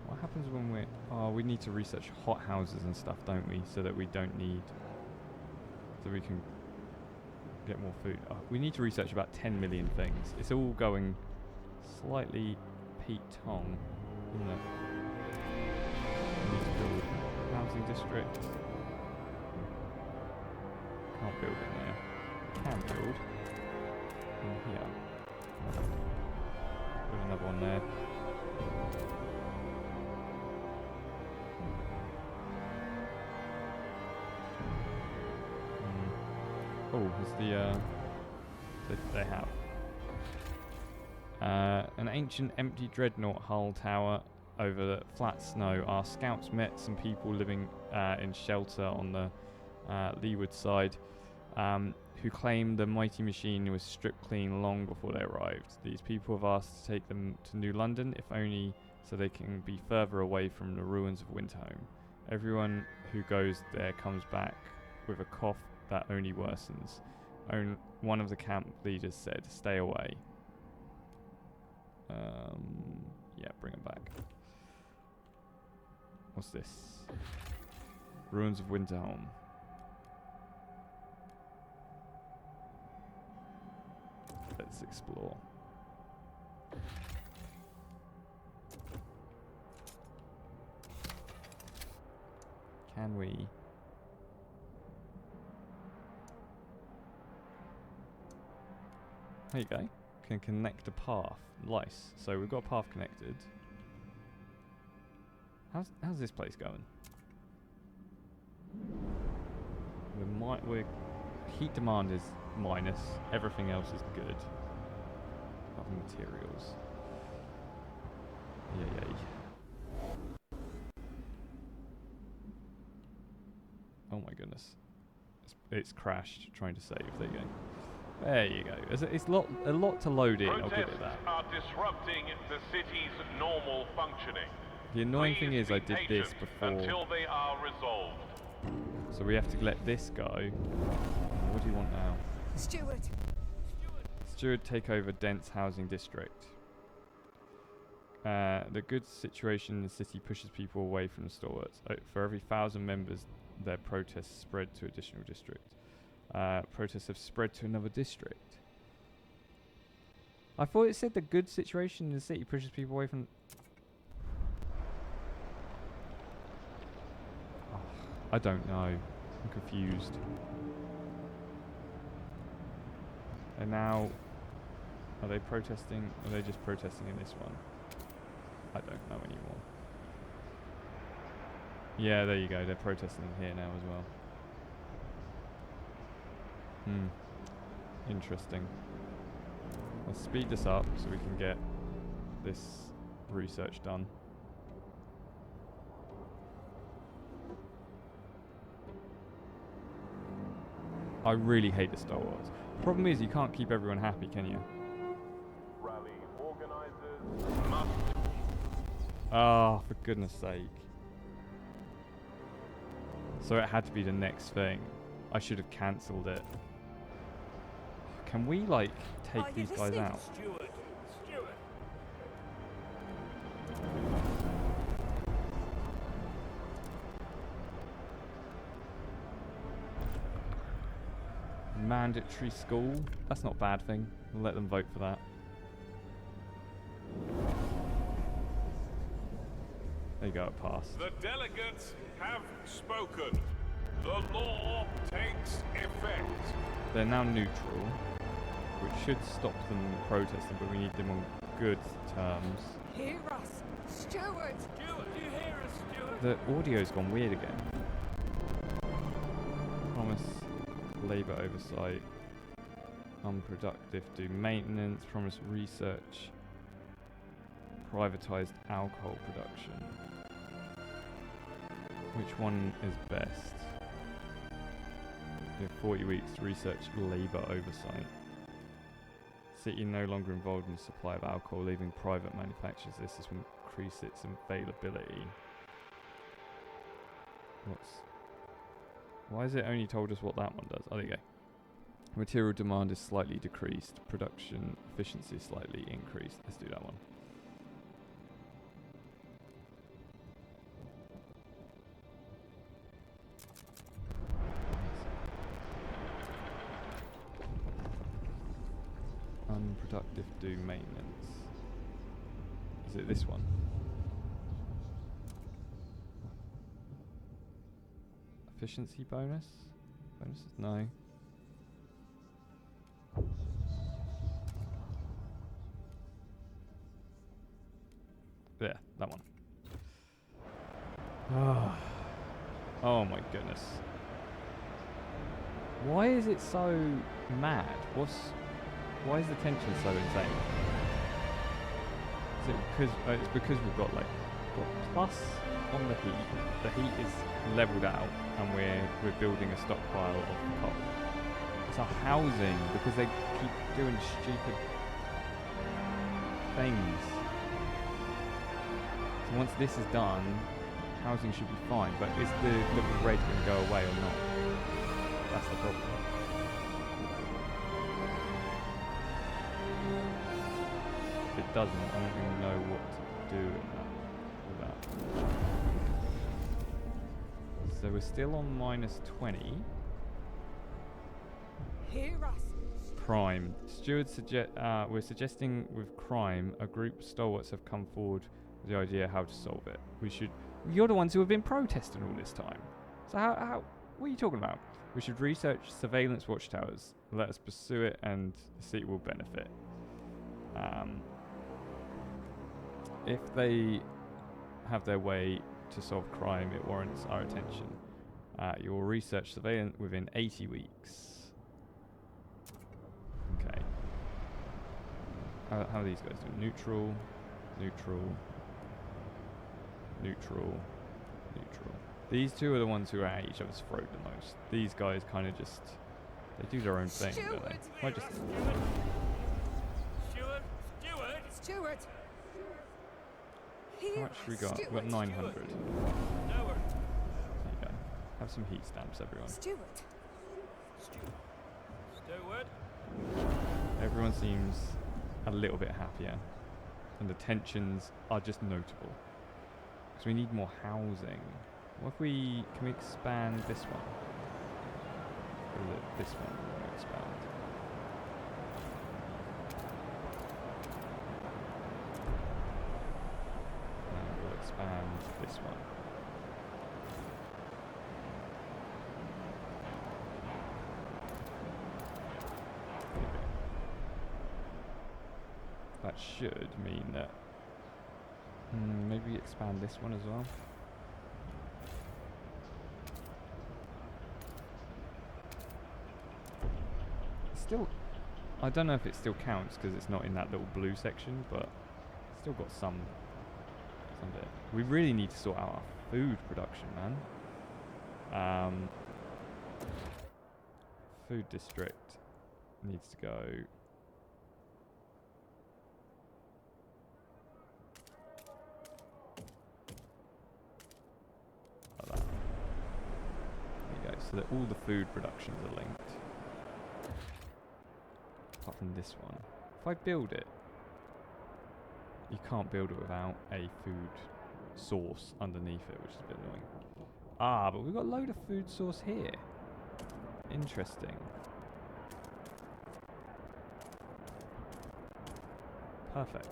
What happens when we're... Oh, we need to research hot houses and stuff, don't we? So that we don't need... So we can get more food. Oh, we need to research about 10 million things. It's all going slightly Pete Tong, isn't it? We need to build a housing district. Can't build in there. Can build in here. Put another one there. Oh, is they have an ancient empty dreadnought hull tower over the flat snow. Our scouts met some people living in shelter on the leeward side, who claimed the mighty machine was stripped clean long before they arrived. These people have asked to take them to New London, if only so they can be further away from the ruins of Winterhome. Everyone who goes there comes back with a cough that only worsens. One of the camp leaders said, "Stay away." Yeah, bring them back. What's this? Ruins of Winterhome. Let's explore. Can we... There you go. Can connect a path. Nice. So we've got a path connected. How's this place going? We're heat demand is minus. Everything else is good. Other materials. Yay. Oh my goodness. It's crashed trying to save. There you go. There you go. It's a lot to load in, I'll give it that. Protests are disrupting the city's normal functioning. The annoying thing Please is I be did this patient before. until they are resolved. So we have to let this go. What do you want now? Steward. Steward take over dense housing district. The goods situation in the city pushes people away from the stalwarts. For every 1,000 members, their protests spread to additional district. Protests have spread to another district. I thought it said the good situation in the city pushes people away from... Oh, I don't know. I'm confused. And now... Are they protesting? Are they just protesting in this one? I don't know anymore. Yeah, there you go. They're protesting here now as well. Interesting. Let's speed this up so we can get this research done. I really hate the Star Wars. Problem is you can't keep everyone happy, can you? Rally organizers must... Oh, for goodness sake. So it had to be the next thing. I should have cancelled it. Can we, like, take Are you these guys listening? out? Steward. Steward. Mandatory school? That's not a bad thing. We'll let them vote for that. There you go, it passed. The delegates have spoken. The law takes effect. They're now neutral, which should stop them protesting, but we need them on good terms. Hear us. Steward. Steward, do you hear us, Steward? The audio's gone weird again. Promise labour oversight. Unproductive, do maintenance. Promise research. Privatised alcohol production. Which one is best? We have 40 weeks to research labour oversight. City no longer involved in the supply of alcohol, leaving private manufacturers. This is to increase its availability. Why has it only told us what that one does? Oh, there you go. Material demand is slightly decreased. Production efficiency is slightly increased. Let's do that one. Unproductive, do maintenance. Is it this one? Efficiency bonus? Bonuses? No. There, that one. Oh my goodness. Why is it so mad? Why is the tension so insane? Is it because it's because we've got plus on the heat. The heat is leveled out, and we're building a stockpile of coal. It's our housing because they keep doing stupid things. So once this is done, housing should be fine. But is the little red going to go away or not? That's the problem. If it doesn't, I don't even know what to do with that. So we're still on -20. Hear us. Crime. Steward we're suggesting with crime, a group of stalwarts have come forward with the idea how to solve it. You're the ones who have been protesting all this time. So how what are you talking about? We should research surveillance watchtowers. Let us pursue it, and the city will benefit. If they have their way to solve crime, it warrants our attention. You will research surveillance within 80 weeks. Okay. How are these guys doing? Neutral, neutral, Neutral. Neutral. These two are the ones who are at each other's throat the most. These guys kind of just... They do their own thing, don't they? Might just... Steward! Steward! Steward! How Hear much have we us, got? We've got Steward! 900. There Steward! you go. Have some heat stamps, everyone. Steward! Steward! Everyone seems a little bit happier. And the tensions are just notable. Because we need more housing. What if we... Can we expand this one? Or is it this one we're going to expand? And we'll expand this one. That should mean that... maybe expand this one as well. Still, I don't know if it still counts because it's not in that little blue section, but it's still got some bit. We really need to sort out our food production, man. Food district needs to go. Like that. There you go. So that all the food productions are linked. Apart from this one. If I build it, you can't build it without a food source underneath it, which is a bit annoying. Ah, but we've got a load of food source here. Interesting. Perfect.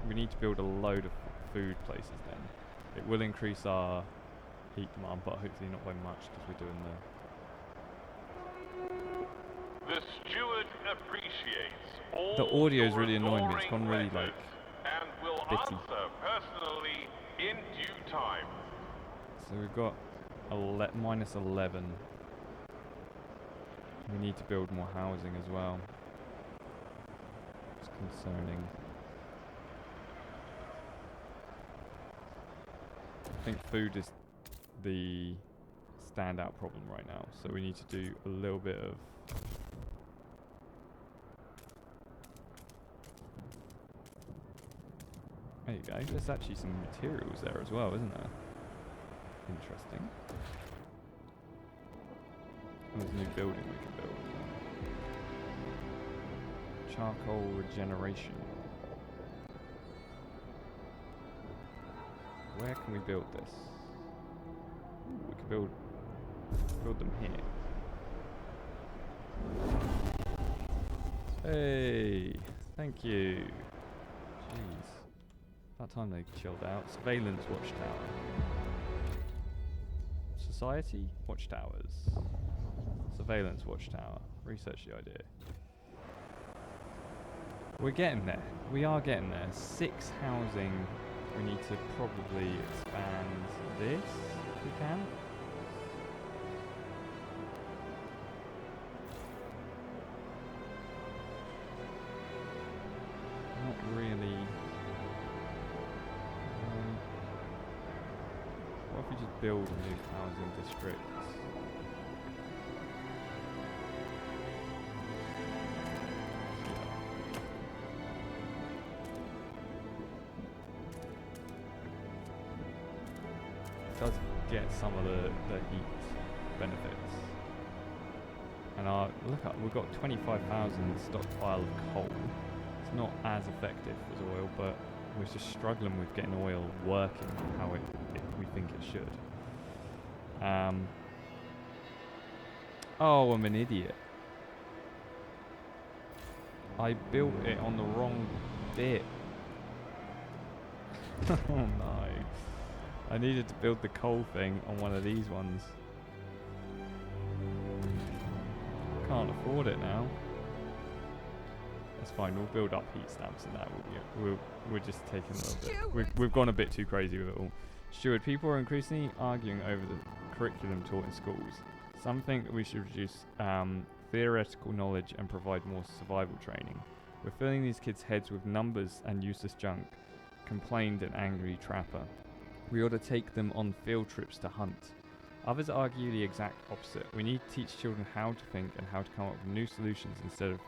We need to build a load of food places then. It will increase our heat demand, but hopefully not by much because we're doing The steward appreciates all The audio is your really annoying me. It's adoring gone really, letters like, and will bitty. answer personally in due time. So we've got minus 11. We need to build more housing as well. It's concerning. I think food is the standout problem right now, so we need to do a little bit of there you go. There's actually some materials there as well, isn't there? Interesting. And there's a new building we can build. Charcoal regeneration. Where can we build this? Ooh, we can build them here. Hey, thank you. Jeez. About time they chilled out. Surveillance watchtower. Society watchtowers. Surveillance watchtower. Research the idea. We're getting there. We are getting there. 6 housing. We need to probably expand this if we can. Not really. What if we just build a new housing district? Does get some of the heat benefits. And we've got 25,000 stockpile of coal. It's not as effective as oil, but we're just struggling with getting oil working how we think it should. Oh, I'm an idiot. I built it on the wrong bit. Oh no. I needed to build the coal thing on one of these ones. Can't afford it now. That's fine, we'll build up heat stamps and that. We're just taking a little bit. We've gone a bit too crazy with it all. Steward, people are increasingly arguing over the curriculum taught in schools. Some think that we should reduce theoretical knowledge and provide more survival training. We're filling these kids' heads with numbers and useless junk, complained an angry trapper. We ought to take them on field trips to hunt. Others argue the exact opposite. We need to teach children how to think and how to come up with new solutions instead of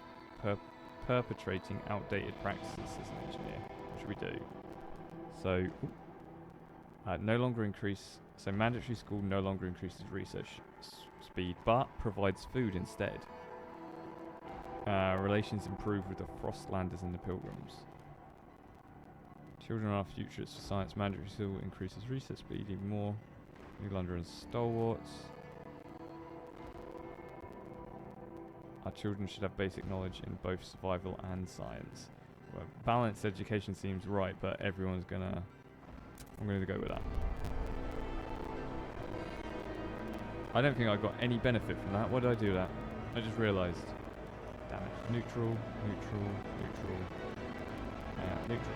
perpetrating outdated practices, says an engineer. What should we do? So, no longer increase. So mandatory school no longer increases research speed, but provides food instead. Relations improve with the Frostlanders and the Pilgrims. Children are our future. It's for science. Mandatory school increases research speed even more. New London and stalwarts. Our children should have basic knowledge in both survival and science. Well, balanced education seems right, but everyone's gonna... I'm gonna go with that. I don't think I got any benefit from that. Why did I do that? I just realised. Damn it. Neutral, neutral, neutral. Neutral.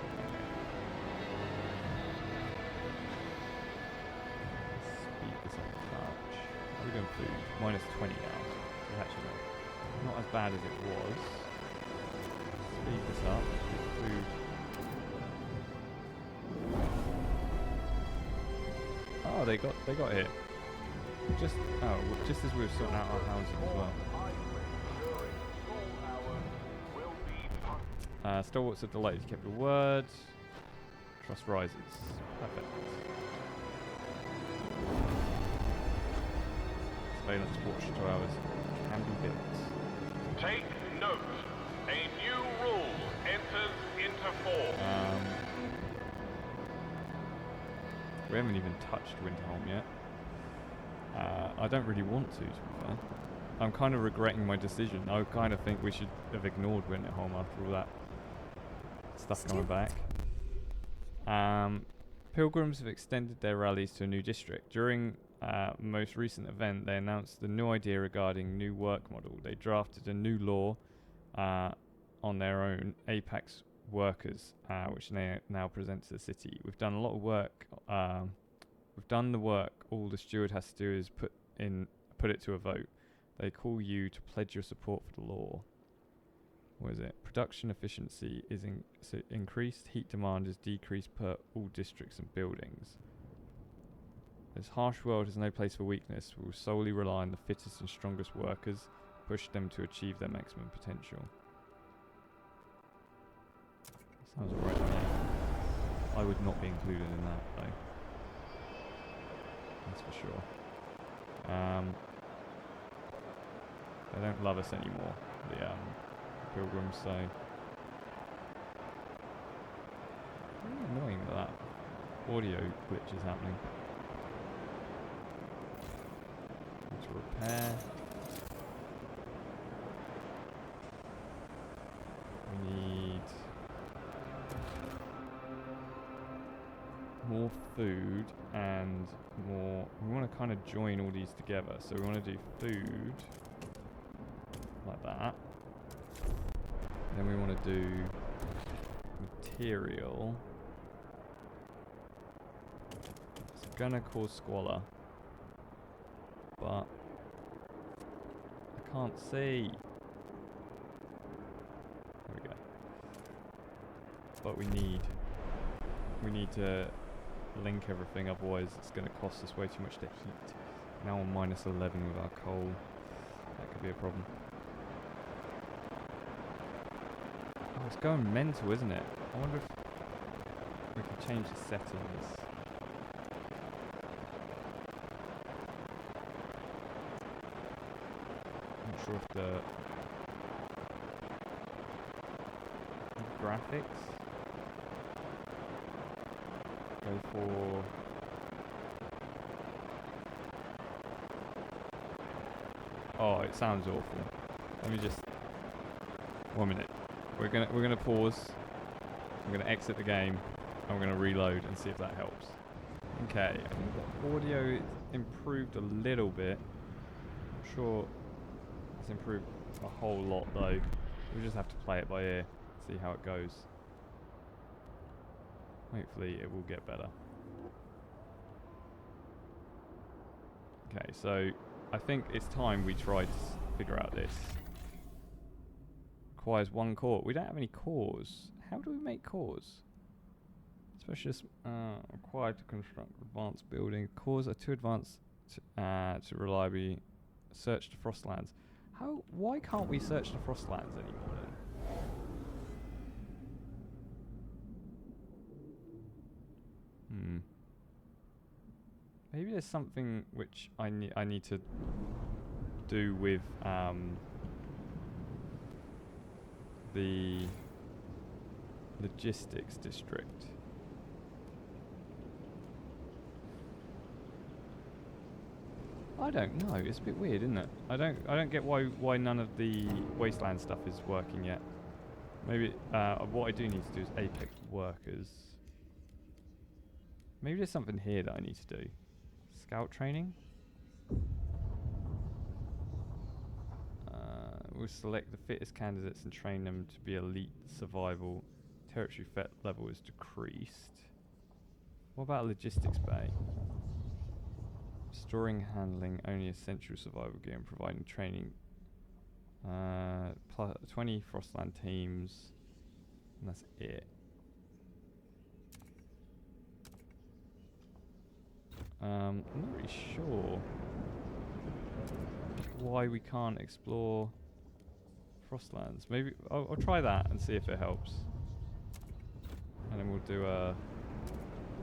Speed this up a touch. How are we doing food? Minus 20 now. So actually not as bad as it was. Speed this up. Food. Oh, they got hit. Just as we were sorting out our housing as well. Stalwarts are delighted you kept your word. Trust rises. Perfect. Surveillance watch 2 hours can be built. Take note. A new rule enters into force. We haven't even touched Winterholm yet. I don't really want to be fair. I'm kind of regretting my decision. I kind of think we should have ignored Winterholm after all that stuff coming back. Pilgrims have extended their rallies to a new district. During most recent event, they announced the new idea regarding new work model. They drafted a new law on their own, Apex Workers, which they now present to the city. We've done a lot of work. We've done the work. All the steward has to do is put it to a vote. They call you to pledge your support for the law. What is it? Production efficiency is increased. Heat demand is decreased per all districts and buildings. This harsh world has no place for weakness. We will solely rely on the fittest and strongest workers, push them to achieve their maximum potential. Sounds alright to me. I would not be included in that though. That's for sure. They don't love us anymore, the Pilgrims, so... Really annoying that audio glitch is happening. Need to repair. We need... more food and more... We want to kind of join all these together, so we want to do food like that. Then we want to do material. It's gonna cause squalor, but I can't see. There we go. But we need to link everything, otherwise it's going to cost us way too much to heat. Now on minus 11 with our coal, that could be a problem. Oh, it's going mental, isn't it? I wonder if we can change the settings. Not sure if the graphics go for... Oh, it sounds awful. Let me just... 1 minute. We're gonna pause. I'm gonna exit the game. I'm gonna reload and see if that helps. Okay, the audio improved a little bit. I'm sure it's improved a whole lot though. We just have to play it by ear, see how it goes. Hopefully it will get better. Okay, so I think it's time we try to figure out this. Requires 1 core. We don't have any cores. How do we make cores? It's Specialists required to construct advanced building. Cores are too advanced to reliably search the Frostlands. Why can't we search the Frostlands anymore then? Maybe there's something which I need to do with the logistics district. I don't know. It's a bit weird, isn't it? I don't get why none of the wasteland stuff is working yet. Maybe what I do need to do is apex workers. Maybe there's something here that I need to do. Scout training. We'll select the fittest candidates and train them to be elite survival. Territory threat level is decreased. What about logistics bay? Storing, handling, only essential survival gear and providing training. 20 Frostland teams. And that's it. I'm not really sure why we can't explore Frostlands. Maybe I'll try that and see if it helps. And then we'll do a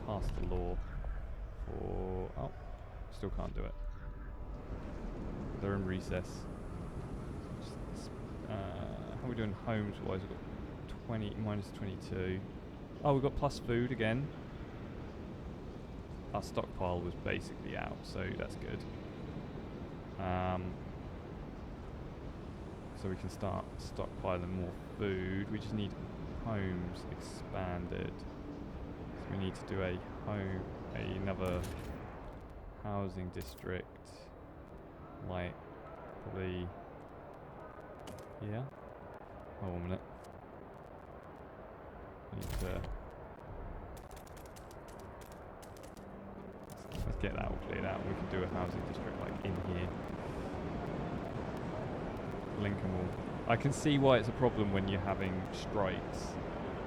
pass the law for... Oh, still can't do it. They're in recess. How are we doing homes wise? We've got 20 minus 22. Oh, we've got plus food again. Our stockpile was basically out, so that's good. So we can start stockpiling more food. We just need homes expanded. So we need to do another housing district, like probably here. Oh, 1 minute. I need to. Let's get that all cleared out. We can do a housing district like in here. Lincoln Wall. I can see why it's a problem when you're having strikes,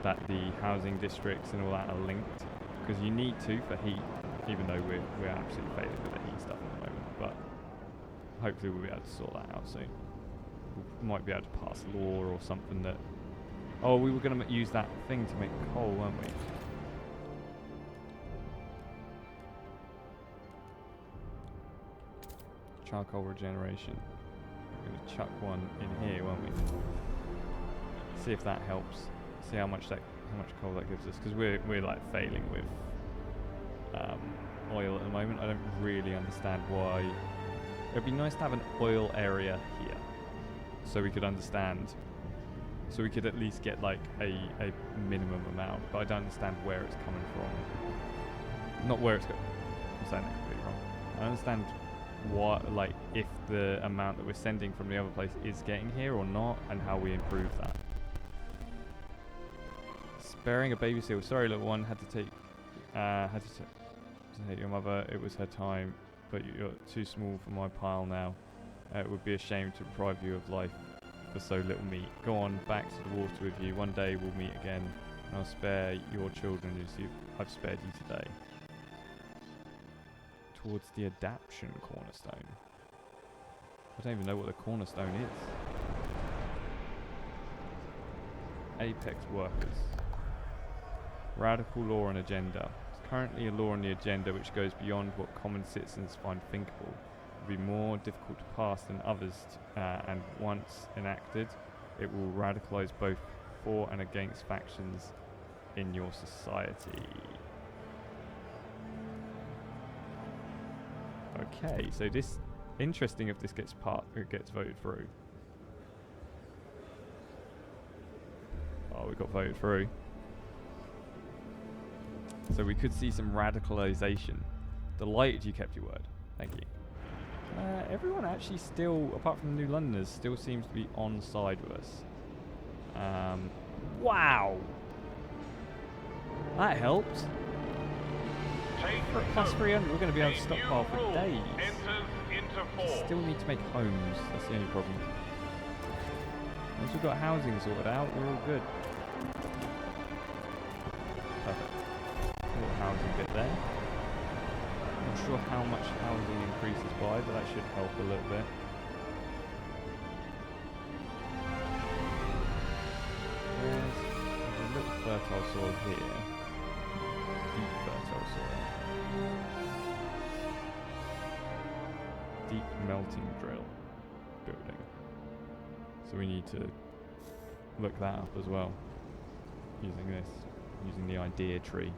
that the housing districts and all that are linked, because you need to for heat, even though we're absolutely failing with the heat stuff at the moment. But hopefully we'll be able to sort that out soon. We might be able to pass a law or something that... Oh, we were going to use that thing to make coal, weren't we? Charcoal regeneration. We're going to chuck one in here, won't we? See if that helps. See how much coal that gives us, because we're like failing with oil at the moment. I don't really understand why. It'd be nice to have an oil area here, so we could understand. So we could at least get like a minimum amount, but I don't understand where it's coming from. Not where it's going. I'm saying that completely wrong. I understand what, like, if the amount that we're sending from the other place is getting here or not, and how we improve that. Sparing a baby seal. Sorry, little one. Had to take your mother. It was her time, but you're too small for my pile now. It would be a shame to deprive you of life for so little meat. Go on, back to the water with you. One day we'll meet again, and I'll spare your children as I've spared you today. Towards the adaption cornerstone. I don't even know what the cornerstone is. Apex workers. Radical law and agenda. There's currently a law on the agenda which goes beyond what common citizens find thinkable. It will be more difficult to pass than others, and once enacted, it will radicalize both for and against factions in your society. Okay, so this interesting if this gets voted through. Oh, we got voted through. So we could see some radicalization. Delighted you kept your word. Thank you. Everyone actually still, apart from the New Londoners, still seems to be on side with us. Wow! That helped. For plus 300, we're going to be able to stockpile for days. Still need to make homes. That's the only problem. Once we've got housing sorted out, we're all good. Perfect. housing bit there. Not sure how much housing increases by, but that should help a little bit. There's a little fertile soil here. Deep fertile soil. Deep melting drill building. So we need to look that up as well. Using this. Using the idea tree.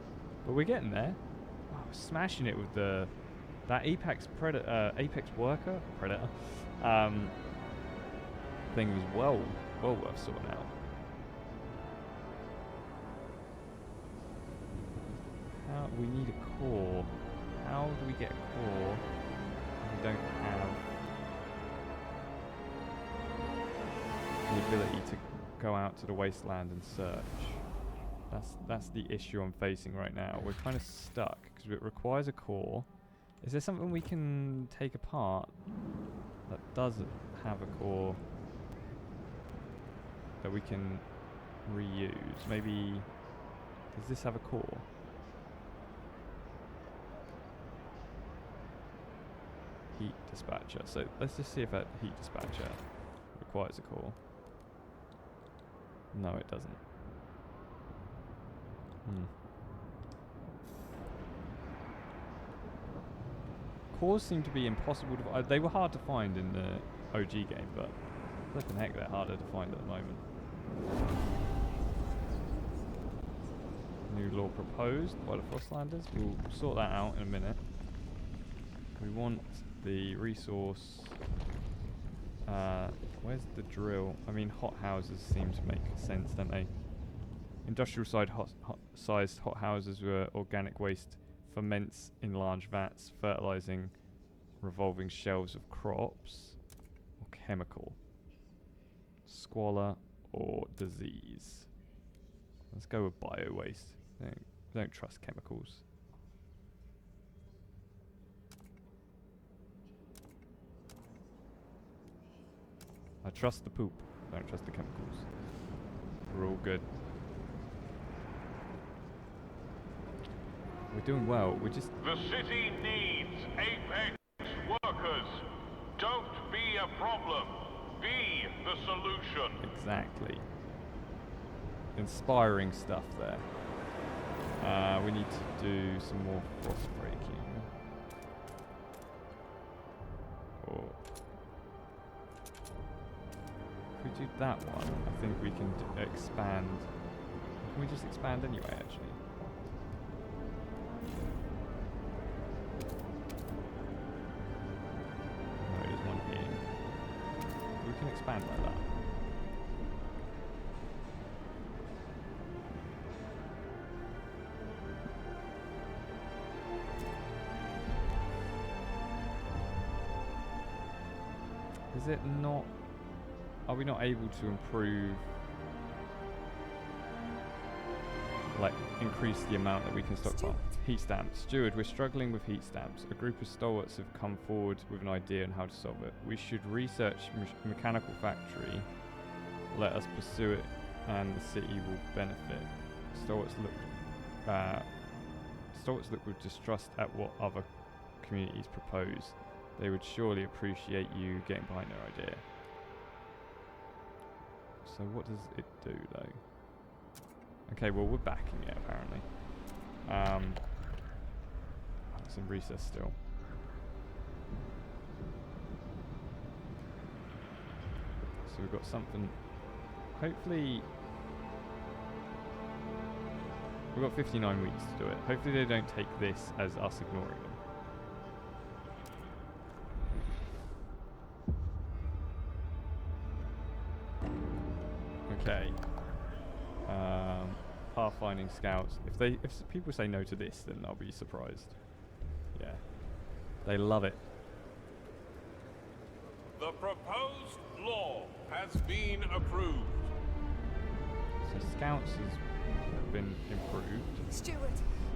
But we're getting there. Oh, smashing it with that apex worker predator thing was well worth sorting out. We need a core. How do we get a core if we don't have the ability to go out to the wasteland and search? That's the issue I'm facing right now. We're kind of stuck because it requires a core. Is there something we can take apart that doesn't have a core that we can reuse? Maybe, does this have a core? Heat dispatcher. So let's just see if that heat dispatcher requires a core. No, it doesn't. Cores seem to be impossible to they were hard to find in the OG game, but flipping heck, they're harder to find at the moment. New law proposed by the Frostlanders. We'll sort that out in a minute. We want the resource. Where's the drill? I mean, hot houses seem to make sense, don't they? Industrial sized hot houses where organic waste ferments in large vats, fertilizing revolving shelves of crops, or chemical, squalor, or disease. Let's go with bio waste. Don't trust chemicals. I trust the poop, don't trust the chemicals. We're all good. We're doing well. We're just... The city needs apex workers. Don't be a problem. Be the solution. Exactly. Inspiring stuff there. We need to do some more frost breaking. Or if we do that one, I think we can expand. Can we just expand anyway, actually? No, there's one here. We can expand like that. Is it not... Are we not able to improve... like, increase the amount that we can stockpile? Heat stamps. Steward, we're struggling with heat stamps. A group of stalwarts have come forward with an idea on how to solve it. We should research mechanical factory. Let us pursue it and the city will benefit. Stalwarts look with distrust at what other communities propose. They would surely appreciate you getting behind their idea. So what does it do though? Okay, well we're backing it apparently. It's in recess still. So we've got something. Hopefully we've got 59 weeks to do it. Hopefully they don't take this as us ignoring them. Okay. Pathfinding scouts. If people say no to this, then I'll be surprised. Yeah. They love it. The proposed law has been approved. So scouts has been improved.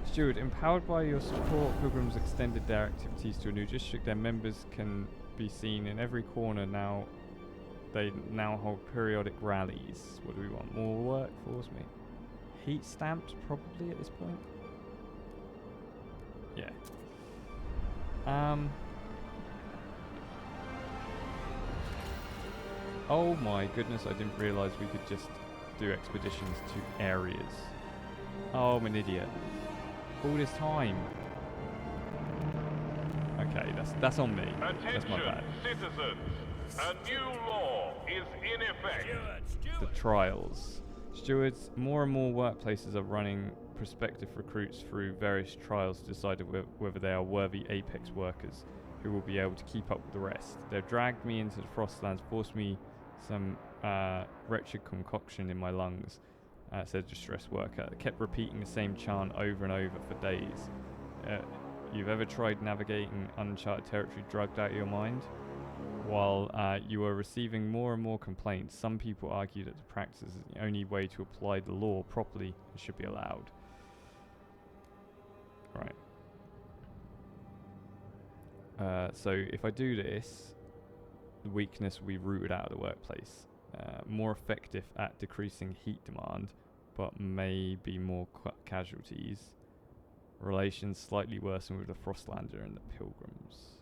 Steward, empowered by your support, pilgrims extended their activities to a new district. Their members can be seen in every corner now. They now hold periodic rallies. What do we want? More workforce, mate? Heat stamped, probably, at this point. Yeah. Oh my goodness, I didn't realise we could just do expeditions to areas. Oh, I'm an idiot. All this time. Okay, that's on me. That's my Attention, bad. citizens. A new law is in effect. Steward, The steward. trials. Stewards, more and more workplaces are running prospective recruits through various trials to decide whether they are worthy Apex workers who will be able to keep up with the rest. They've dragged me into the Frostlands, forced me some wretched concoction in my lungs, said a distressed worker. They kept repeating the same chant over and over for days. You've ever tried navigating uncharted territory drugged out of your mind? While you are receiving more and more complaints, some people argue that the practice is the only way to apply the law properly and should be allowed. Right. So if I do this, the weakness will be rooted out of the workplace. More effective at decreasing heat demand, but may be more casualties. Relations slightly worsen with the Frostlander and the Pilgrims.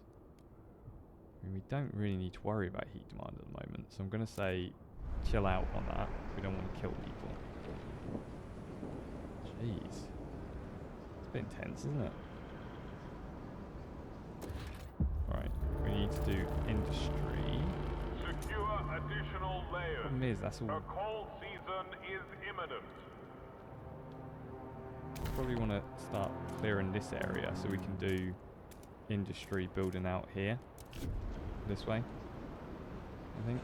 I mean, we don't really need to worry about heat demand at the moment, so I'm going to say chill out on that. We don't want to kill people. Jeez. It's a bit intense, isn't it? Right, we need to do industry. Secure additional layers. Problem is, that's all. A cold season is imminent. Probably want to start clearing this area so we can do industry building out here. This way, I think.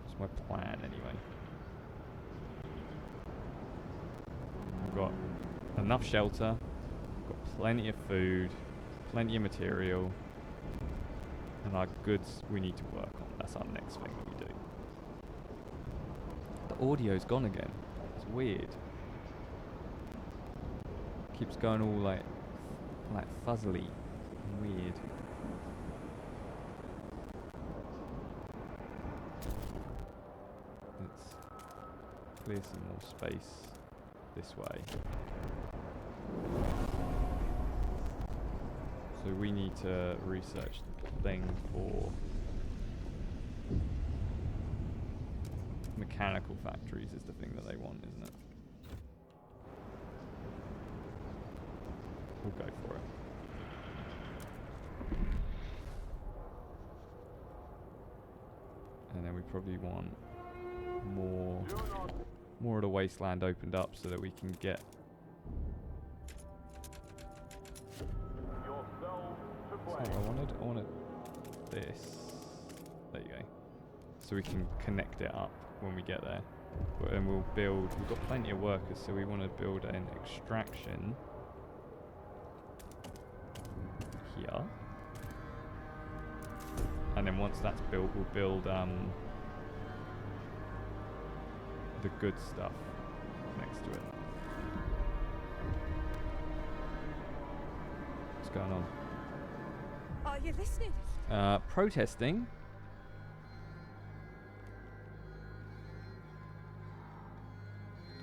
That's my plan anyway. We've got enough shelter, we've got plenty of food, plenty of material, and our goods we need to work on. That's our next thing that we do. The audio's gone again. It's weird. Keeps going all like fuzzily and weird. Let's clear some more space this way. So we need to research the thing for mechanical factories is the thing that they want, isn't it? We'll go for it. And then we probably want more of the wasteland opened up so that we can get that's not what I wanted. I wanted this. There you go. So we can connect it up when we get there. And we'll build, we've got plenty of workers, so we want to build an extraction here. And then once that's built, we'll build the good stuff next to it. What's going on? Are you listening? Protesting.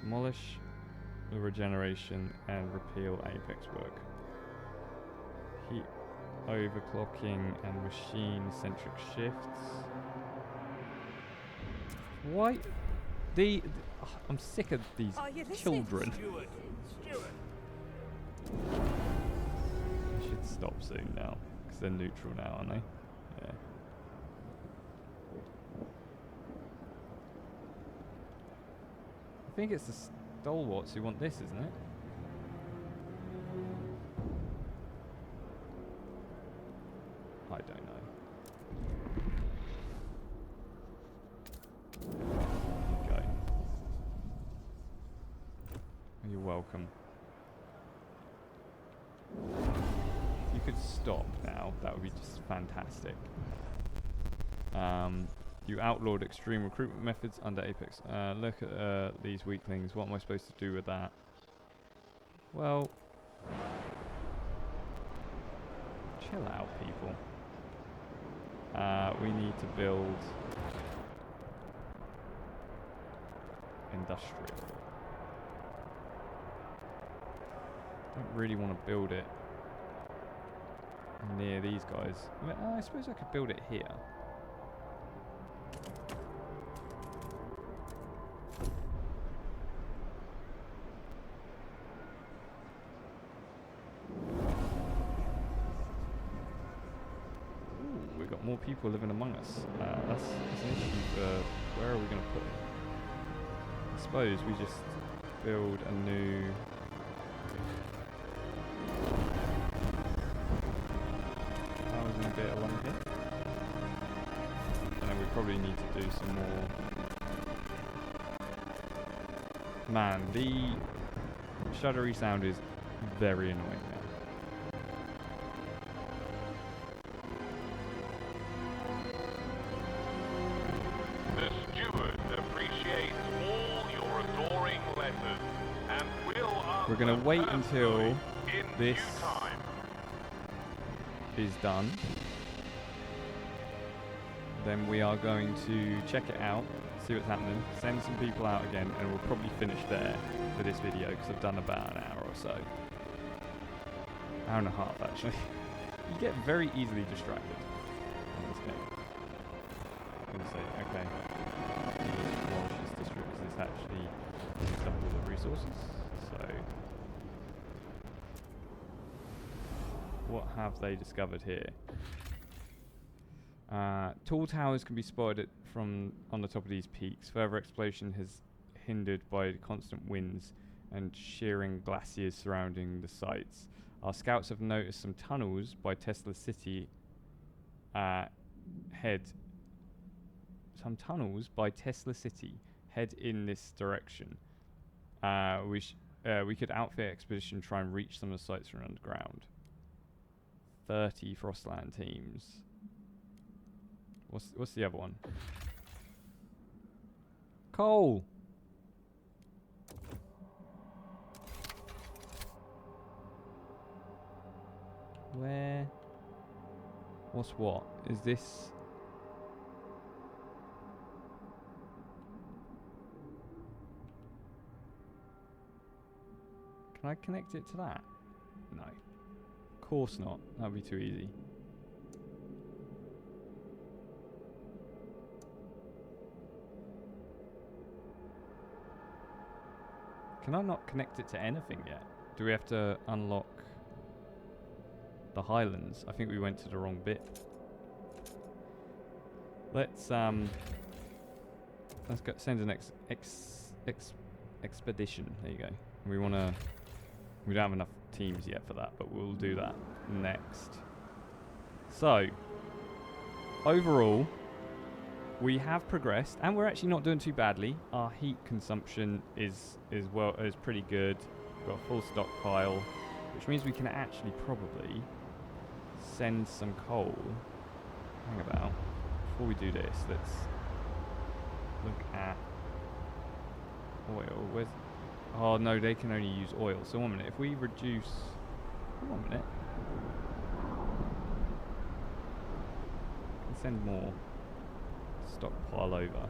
Demolish the regeneration and repeal Apex work. Heat overclocking and machine-centric shifts. Why? I'm sick of these Are you listening? children. Steward, steward. They should stop soon now, because they're neutral now, aren't they? Yeah. I think it's the stalwarts who want this, isn't it? I don't know. There you go. You're welcome. If you could stop now, that would be just fantastic. You outlawed extreme recruitment methods under Apex. Look at these weaklings. What am I supposed to do with that? Well, chill out, people. We need to build industrial. don't really want to build it near these guys. I suppose I could build it here. Ooh, we've got more people living among us. That's an issue for where are we going to put it? I suppose we just build a new... housing bit along here. And then we probably need to do some more... Man, the shuddery sound is very annoying now. The steward appreciates all your adoring letters and will We're going to wait until in this due time. is done. Then we are going to check it out, see what's happening, send some people out again, and we'll probably finish there for this video because I've done about an hour or so. Hour and a half actually. You get very easily distracted in this game. I'm going to say, okay, demolish this district because this actually used up all the resources. So, what have they discovered here? Tall towers can be spotted from on the top of these peaks. Further exploration has hindered by constant winds and shearing glaciers surrounding the sites. Our scouts have noticed some tunnels by Tesla City head in this direction. We could outfit expedition, try and reach some of the sites from underground. 30 Frostland teams. What's the other one? Coal. Where? What's what? Is this? Can I connect it to that? No. Of course not. That'd be too easy. Can I not connect it to anything yet? Do we have to unlock the Highlands? I think we went to the wrong bit. Let's go send an expedition. There you go. We don't have enough teams yet for that, but we'll do that next. So, overall, we have progressed, and we're actually not doing too badly. Our heat consumption is pretty good. We've got a full stockpile, which means we can actually probably send some coal. Hang about. Before we do this, let's look at oil. Where's? Oh no, they can only use oil. So 1 minute. If we reduce, 1 minute, we can send more. Stockpile over.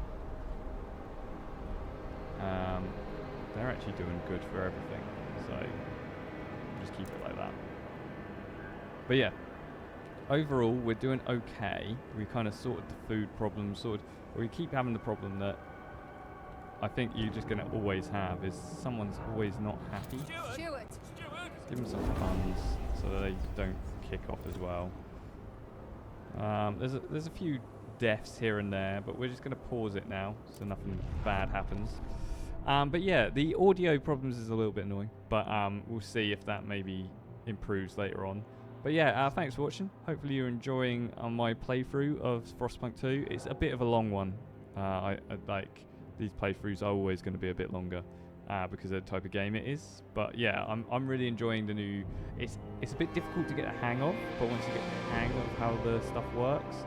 They're actually doing good for everything, so we'll just keep it like that. But yeah, overall we're doing okay. We kind of sorted the food problem, we keep having the problem that I think you're just going to always have is someone's always not happy. Steward! Give them some funds so that they don't kick off as well. There's a few deaths here and there, but we're just going to pause it now so nothing bad happens. But yeah, the audio problems is a little bit annoying, but we'll see if that maybe improves later on. But yeah, thanks for watching. Hopefully you're enjoying my playthrough of Frostpunk 2. It's a bit of a long one. I like these playthroughs are always going to be a bit longer because of the type of game it is. But yeah, I'm really enjoying the new. It's a bit difficult to get a hang of, but once you get the hang of how the stuff works,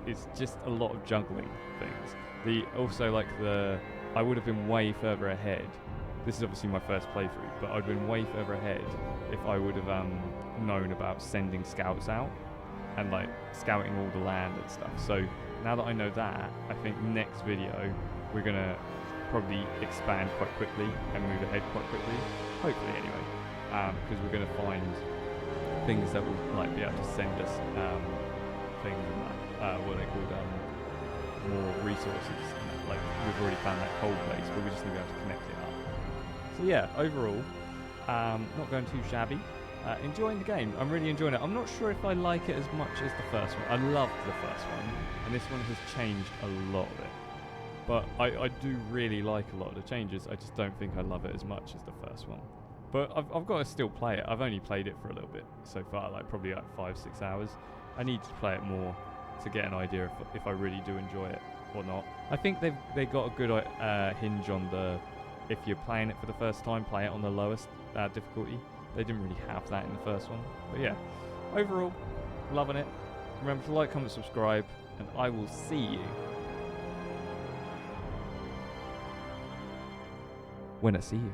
it's just a lot of juggling things. I would have been way further ahead. This is obviously my first playthrough, but I'd been way further ahead if I would have known about sending scouts out and like scouting all the land and stuff. So now that I know that, I think next video we're gonna probably expand quite quickly and move ahead quite quickly. Hopefully, anyway. because we're going to find things that will like be able to send us things and that, what are they called, more resources. Like we've already found that coal place, but we just need to be able to connect it up. So yeah, overall, not going too shabby. Enjoying the game. I'm really enjoying it. I'm not sure if I like it as much as the first one. I loved the first one, and this one has changed a lot of it. But I do really like a lot of the changes. I just don't think I love it as much as the first one. But I've got to still play it. I've only played it for a little bit so far, like probably like 5-6 hours. I need to play it more to get an idea if I really do enjoy it or not. I think they got a good hinge on the, if you're playing it for the first time, play it on the lowest difficulty. They didn't really have that in the first one. But yeah, overall, loving it. Remember to like, comment, subscribe, and I will see you when I see you.